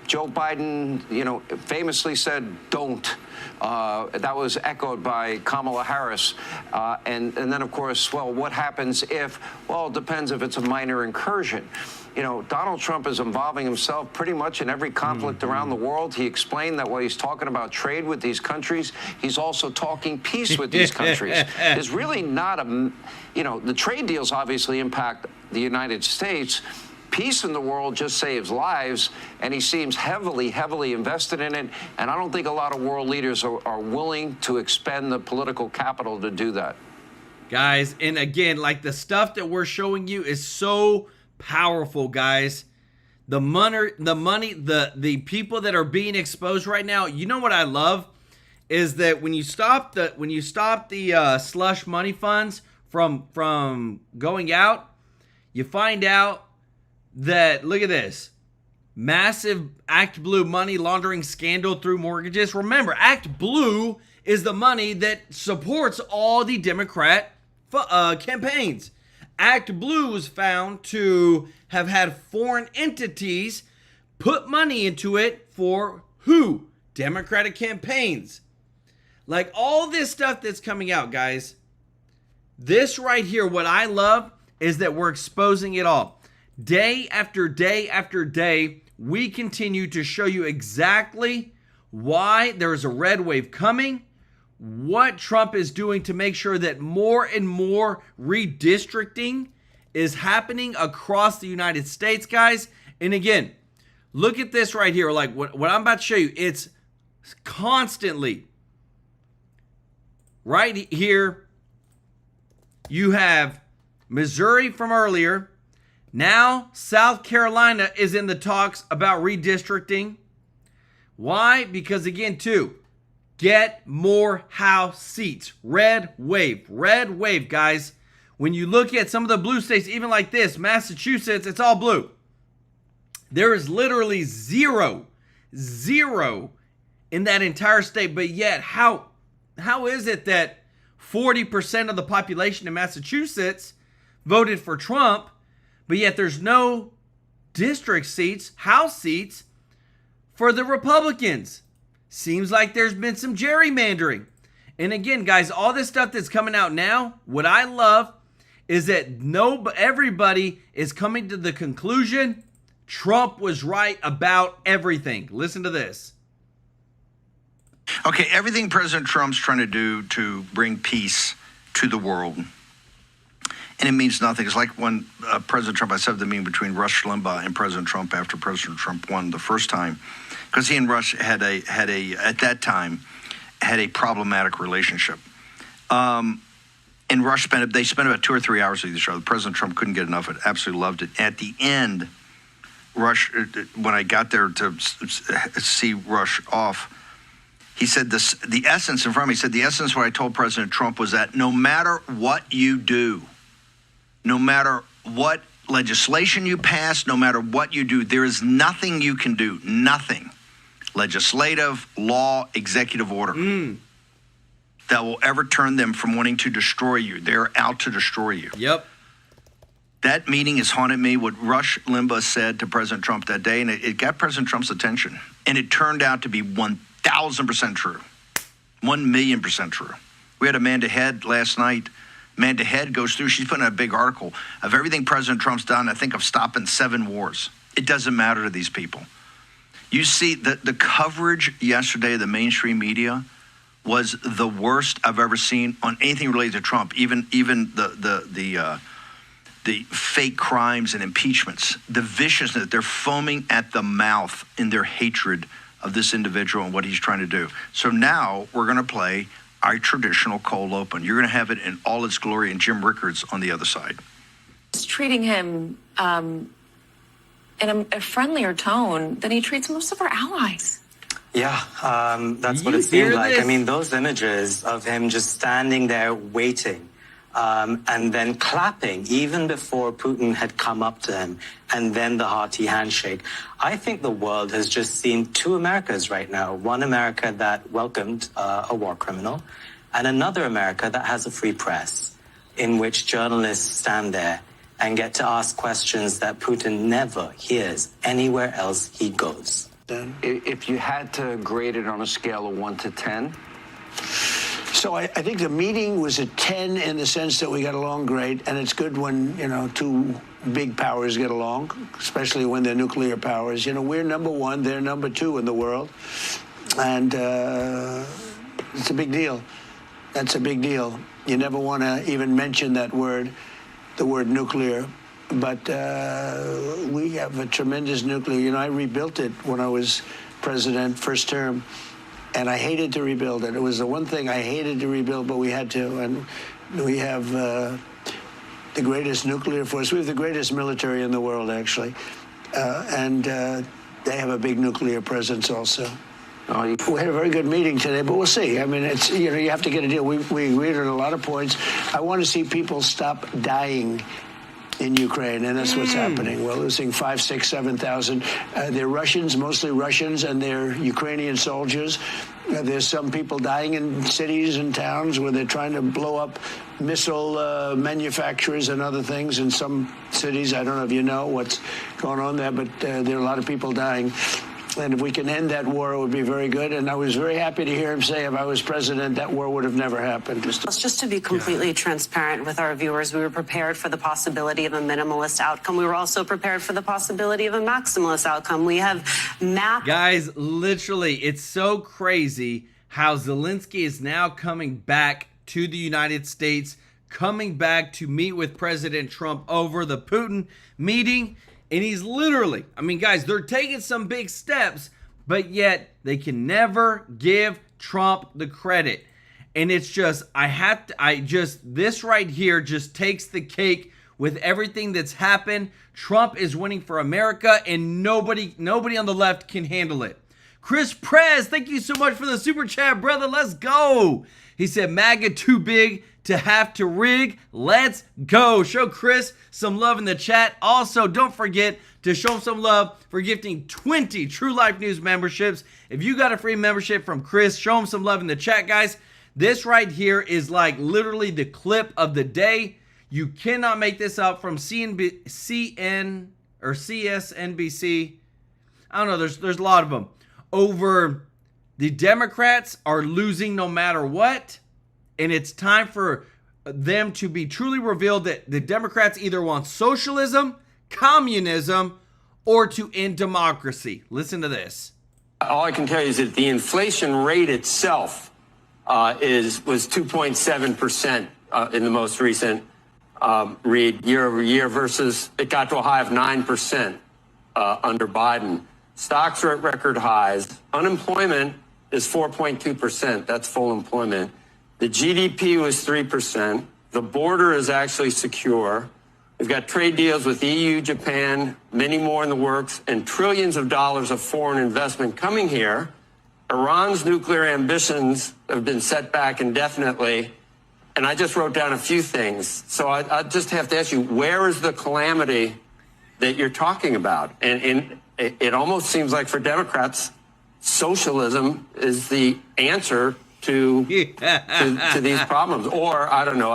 Joe Biden, you know, famously said, don't. That was echoed by Kamala Harris. And then, of course, well, what happens if? Well, it depends if it's a minor incursion. You know, Donald Trump is involving himself pretty much in every conflict around the world. He explained that while he's talking about trade with these countries, he's also talking peace with these countries. There's really not a, you know, the trade deals obviously impact the United States. Peace in the world just saves lives, and he seems heavily invested in it. And I don't think a lot of world leaders are willing to expend the political capital to do that. Guys, and again, like the stuff that we're showing you is so powerful, guys. The people that are being exposed right now. You know what I love is that when you stop the slush money funds from going out, you find out that, look at this, massive Act Blue money laundering scandal through mortgages. Remember, Act Blue is the money that supports all the Democrat campaigns. Act Blue was found to have had foreign entities put money into it for who? Democratic campaigns. Like all this stuff that's coming out, guys. This right here, what I love is that we're exposing it all. Day after day after day, we continue to show you exactly why there is a red wave coming, what Trump is doing to make sure that more and more redistricting is happening across the United States, guys. And again, look at this right here. Like what I'm about to show you, it's constantly right here. You have Missouri from earlier. Now South Carolina is in the talks about redistricting. Why? Because again, too, get more House seats. Red wave, guys. When you look at some of the blue states, even like this, Massachusetts, it's all blue. There is literally zero in that entire state. But yet, how is it that 40% of the population in Massachusetts voted for Trump, but yet there's no district seats, House seats, for the Republicans? Seems like there's been some gerrymandering. And again, guys, all this stuff that's coming out now, what I love is that everybody is coming to the conclusion Trump was right about everything. Listen to this. Okay, everything President Trump's trying to do to bring peace to the world, and it means nothing. It's like when President Trump, I said the meeting between Rush Limbaugh and President Trump after President Trump won the first time, because he and Rush had a at that time had a problematic relationship. And Rush spent about 2 or 3 hours with each other. President Trump couldn't get enough of it. Absolutely loved it. At the end, Rush, when I got there to see Rush off, he said the essence in front of me, he said the essence of what I told President Trump was that no matter what you do, no matter what legislation you pass, no matter what you do, there is nothing you can do, nothing, legislative, law, executive order, that will ever turn them from wanting to destroy you. They're out to destroy you. Yep. That meeting has haunted me, what Rush Limbaugh said to President Trump that day, and it got President Trump's attention. And it turned out to be 1,000% true. 1,000,000% true. We had Amanda Head last night. Amanda Head goes through, she's putting a big article of everything President Trump's done, I think, of stopping 7 wars. It doesn't matter to these people. You see, the coverage yesterday of the mainstream media was the worst I've ever seen on anything related to Trump, even the fake crimes and impeachments, the viciousness. They're foaming at the mouth in their hatred of this individual and what he's trying to do. So now we're going to play our traditional cold open. You're going to have it in all its glory, and Jim Rickards on the other side. He's treating him in a friendlier tone than he treats most of our allies. Yeah, that's what it seemed like. I mean, those images of him just standing there waiting and then clapping even before Putin had come up to him, and then the hearty handshake. I think the world has just seen 2 Americas right now. One America that welcomed a war criminal, and another America that has a free press in which journalists stand there and get to ask questions that Putin never hears anywhere else he goes. If you had to grade it on a scale of 1 to 10? So I think the meeting was a 10 in the sense that we got along great, and it's good when, 2 big powers get along, especially when they're nuclear powers. We're number 1, they're number 2 in the world, and it's a big deal. That's a big deal. You never want to even mention that word, the word nuclear. But we have a tremendous nuclear. I rebuilt it when I was president, first term, and I hated to rebuild it. It was the one thing I hated to rebuild, but we had to. And we have the greatest nuclear force. We have the greatest military in the world, actually. And they have a big nuclear presence also. We had a very good meeting today, but we'll see. I mean, it's you have to get a deal. We agreed on a lot of points. I want to see people stop dying in Ukraine, and that's what's happening. We're losing 5, 6, 7,000. They're Russians, mostly Russians, and they're Ukrainian soldiers. There's some people dying in cities and towns where they're trying to blow up missile manufacturers and other things in some cities. I don't know if you know what's going on there, but there are a lot of people dying. And if we can end that war, it would be very good. And I was very happy to hear him say if I was president, that war would have never happened. Just to be completely transparent with our viewers, we were prepared for the possibility of a minimalist outcome. We were also prepared for the possibility of a maximalist outcome. We have mapped... Guys, literally, it's so crazy how Zelenskyy is now coming back to the United States, coming back to meet with President Trump over the Putin meeting. And he's literally, I mean, guys, they're taking some big steps, but yet they can never give Trump the credit. And it's just, this right here just takes the cake with everything that's happened. Trump is winning for America, and nobody on the left can handle it. Chris Prez, thank you so much for the super chat, brother. Let's go. He said, MAGA too big to have to rig. Let's go. Show Chris some love in the chat. Also, don't forget to show him some love for gifting 20 TrueLife News memberships. If you got a free membership from Chris, show him some love in the chat, guys. This right here is like literally the clip of the day. You cannot make this up from CN or CSNBC. I don't know. There's a lot of them. Over the Democrats are losing no matter what. And it's time for them to be truly revealed that the Democrats either want socialism, communism, or to end democracy. Listen to this. All I can tell you is that the inflation rate itself was 2.7% in the most recent read year over year versus it got to a high of 9% under Biden. Stocks are at record highs. Unemployment is 4.2%. That's full employment. The GDP was 3%. The border is actually secure. We've got trade deals with EU, Japan, many more in the works, and trillions of dollars of foreign investment coming here. Iran's nuclear ambitions have been set back indefinitely. And I just wrote down a few things. So I just have to ask you, where is the calamity that you're talking about? And it almost seems like for Democrats, socialism is the answer to these problems, or I don't know,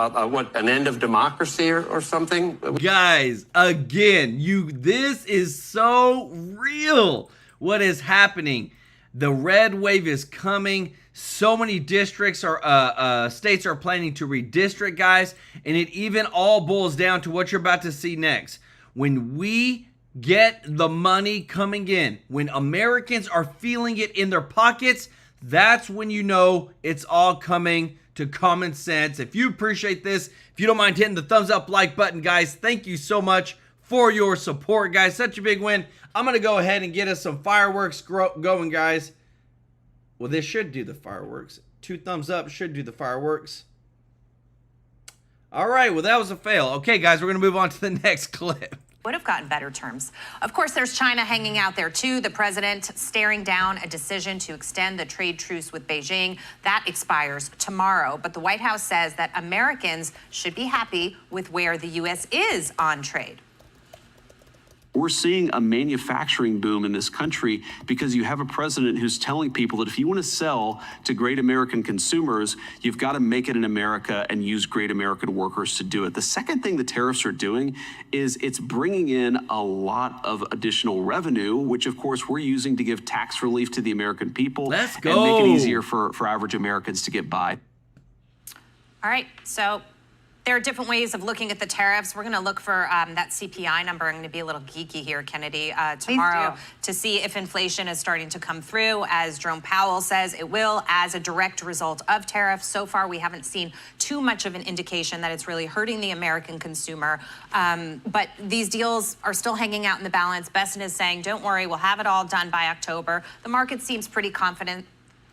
an end of democracy or something. Guys, again, this is so real. What is happening? The red wave is coming. So many districts states are planning to redistrict, guys, and it even all boils down to what you're about to see next. When we get the money coming in, when Americans are feeling it in their pockets, that's when you know it's all coming to common sense. If you appreciate this, if you don't mind hitting the thumbs up like button, guys, thank you so much for your support, guys. Such a big win. I'm going to go ahead and get us some fireworks going, guys. Well, this should do the fireworks. 2 thumbs up should do the fireworks. All right, well, that was a fail. Okay, guys, we're going to move on to the next clip. Would have gotten better terms. Of course, there's China hanging out there too. The president staring down a decision to extend the trade truce with Beijing. That expires tomorrow. But the White House says that Americans should be happy with where the U.S. is on trade. We're seeing a manufacturing boom in this country because you have a president who's telling people that if you want to sell to great American consumers, you've got to make it in America and use great American workers to do it. The second thing the tariffs are doing is it's bringing in a lot of additional revenue, which of course we're using to give tax relief to the American people. Let's go. And make it easier for average Americans to get by. All right, so there are different ways of looking at the tariffs. We're going to look for that CPI number. I'm going to be a little geeky here, Kennedy, tomorrow to see if inflation is starting to come through, as Jerome Powell says it will, as a direct result of tariffs. So far, we haven't seen too much of an indication that it's really hurting the American consumer. But these deals are still hanging out in the balance. Besson is saying, don't worry, we'll have it all done by October. The market seems pretty confident,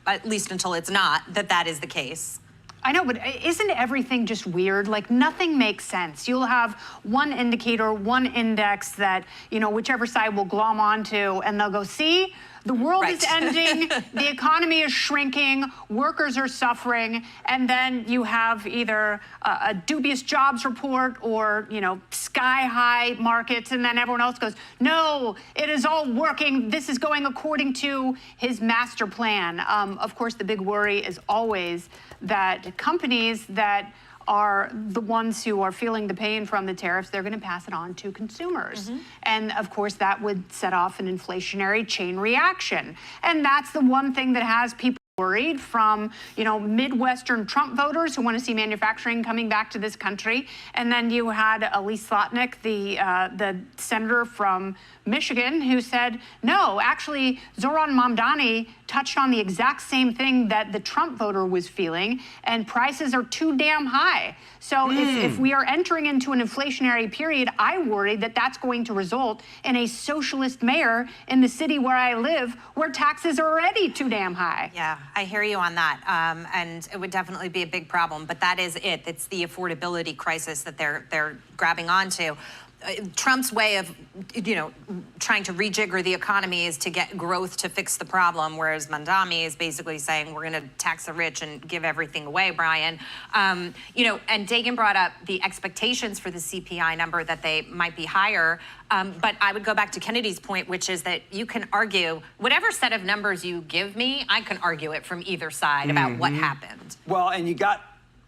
at least until it's not, that that is the case. I know, but isn't everything just weird? Like, nothing makes sense. You'll have one indicator, one index that, you know, whichever side will glom onto, and they'll go, see, the world is ending, the economy is shrinking, workers are suffering, and then you have either a dubious jobs report or, you know, sky-high markets, and then everyone else goes, no, it is all working. This is going according to his master plan. Of course, the big worry is always that companies that are the ones who are feeling the pain from the tariffs, they're going to pass it on to consumers. And of course, that would set off an inflationary chain reaction. And that's the one thing that has people worried, from, Midwestern Trump voters who want to see manufacturing coming back to this country. And then you had Elise Slotnick, the senator from Michigan, who said, no, actually, Zoran Mamdani touched on the exact same thing that the Trump voter was feeling, and prices are too damn high. So if we are entering into an inflationary period, I worry that that's going to result in a socialist mayor in the city where I live, where taxes are already too damn high. Yeah, I hear you on that. And it would definitely be a big problem, but that is it. It's the affordability crisis that they're grabbing onto. Trump's way of, trying to rejigger the economy is to get growth to fix the problem, whereas Mamdani is basically saying we're going to tax the rich and give everything away, Brian. And Dagan brought up the expectations for the CPI number, that they might be higher. But I would go back to Kennedy's point, which is that you can argue whatever set of numbers you give me, I can argue it from either side about what happened. Well, and you got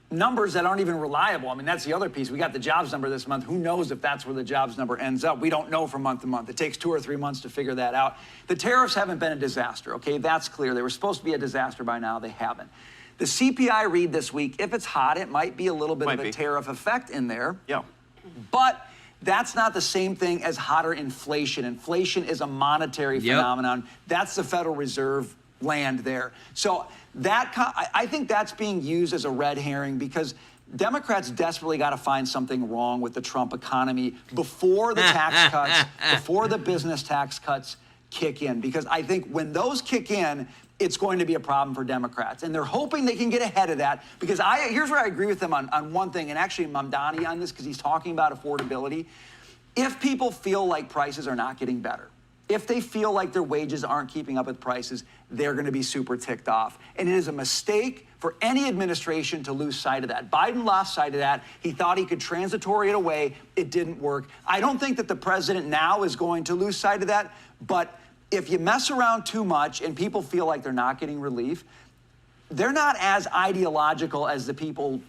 numbers that aren't even reliable. I mean, that's the other piece. We got the jobs number this month. Who knows if that's where the jobs number ends up? We don't know from month to month. It takes 2 or 3 months to figure that out. The tariffs haven't been a disaster, okay? That's clear. They were supposed to be a disaster by now. They haven't. The CPI read this week, if it's hot, it might be a little bit of a tariff effect in there. Yeah. But that's not the same thing as hotter inflation. Inflation is a monetary phenomenon. That's the Federal Reserve land there. So I think that's being used as a red herring, because Democrats desperately got to find something wrong with the Trump economy before the tax cuts, before the business tax cuts kick in. Because I think when those kick in, it's going to be a problem for Democrats. And they're hoping they can get ahead of that, because here's where I agree with them on one thing, and actually Mamdani on this, because he's talking about affordability. If people feel like prices are not getting better, if they feel like their wages aren't keeping up with prices, they're going to be super ticked off. And it is a mistake for any administration to lose sight of that. Biden lost sight of that. He thought he could transitory it away. It didn't work. I don't think that the president now is going to lose sight of that. But if you mess around too much and people feel like they're not getting relief, they're not as ideological as the people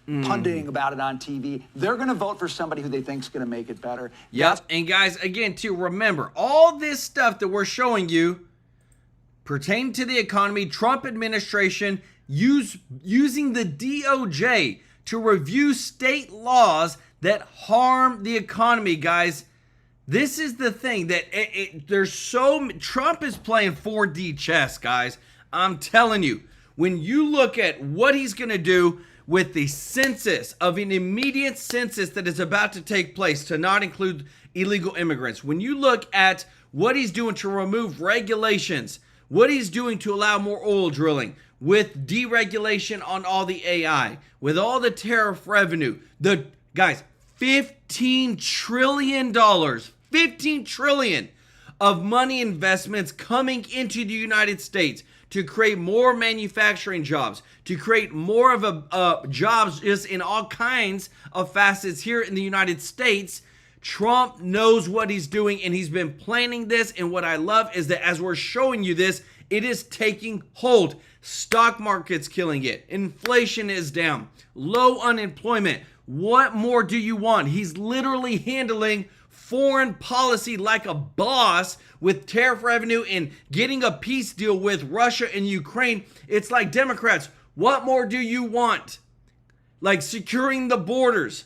punditing about it on TV. They're going to vote for somebody who they think is going to make it better. Yep. And guys, again, too, remember, all this stuff that we're showing you pertaining to the economy, Trump administration using the DOJ to review state laws that harm the economy, guys. This is the thing that Trump is playing 4D chess, guys. I'm telling you, when you look at what he's going to do with the census, of an immediate census that is about to take place to not include illegal immigrants, when you look at what he's doing to remove regulations, what he's doing to allow more oil drilling, with deregulation on all the AI, with all the tariff revenue, guys, $15 trillion of money investments coming into the United States to create more manufacturing jobs, to create more of jobs just in all kinds of facets here in the United States. Trump knows what he's doing, and he's been planning this. And what I love is that as we're showing you this, it is taking hold. Stock market's killing it. Inflation is down. Low unemployment. What more do you want? He's literally handling foreign policy like a boss, with tariff revenue and getting a peace deal with Russia and Ukraine. It's like, Democrats, what more do you want? Like securing the borders,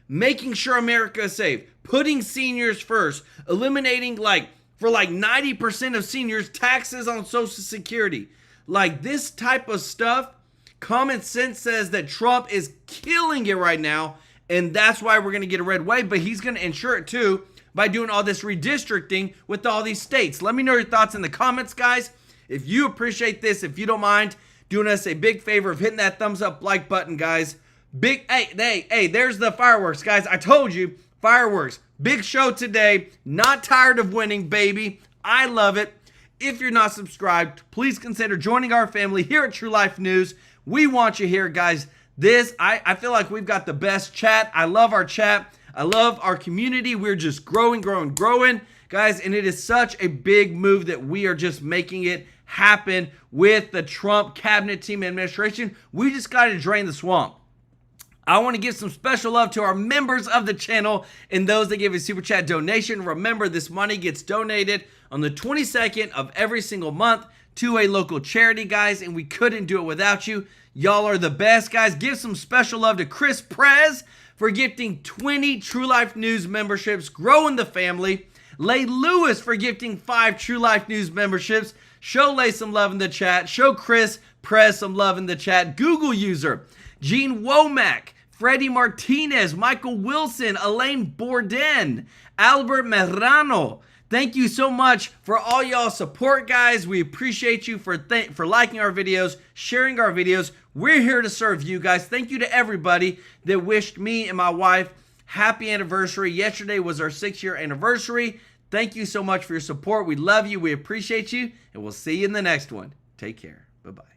making sure America is safe, putting seniors first, eliminating for 90% of seniors taxes on Social Security. Like this type of stuff, common sense says that Trump is killing it right now, and that's why we're going to get a red wave, but he's going to ensure it too by doing all this redistricting with all these states. Let me know your thoughts in the comments, guys. If you appreciate this, if you don't mind doing us a big favor of hitting that thumbs up like button, guys. Hey, there's the fireworks, guys. I told you, fireworks. Big show today. Not tired of winning, baby. I love it. If you're not subscribed, please consider joining our family here at TrueLife News. We want you here, guys. I feel like we've got the best chat. I love our chat. I love our community. We're just growing, growing, growing, guys. And it is such a big move that we are just making it happen with the Trump cabinet team and administration. We just got to drain the swamp. I want to give some special love to our members of the channel and those that give a super chat donation. Remember, this money gets donated on the 22nd of every single month to a local charity, guys, and we couldn't do it without you. Y'all are the best, guys. Give some special love to Chris Prez for gifting 20 TrueLife News memberships, growing the family. Lay Lewis for gifting 5 TrueLife News memberships. Show Lay some love in the chat. Show Chris Prez some love in the chat. Google user Gene Womack, Freddie Martinez, Michael Wilson, Elaine Borden, Albert Merano. Thank you so much for all y'all support, guys. We appreciate you for liking our videos, sharing our videos. We're here to serve you guys. Thank you to everybody that wished me and my wife happy anniversary. Yesterday was our 6-year anniversary. Thank you so much for your support. We love you. We appreciate you. And we'll see you in the next one. Take care. Bye-bye.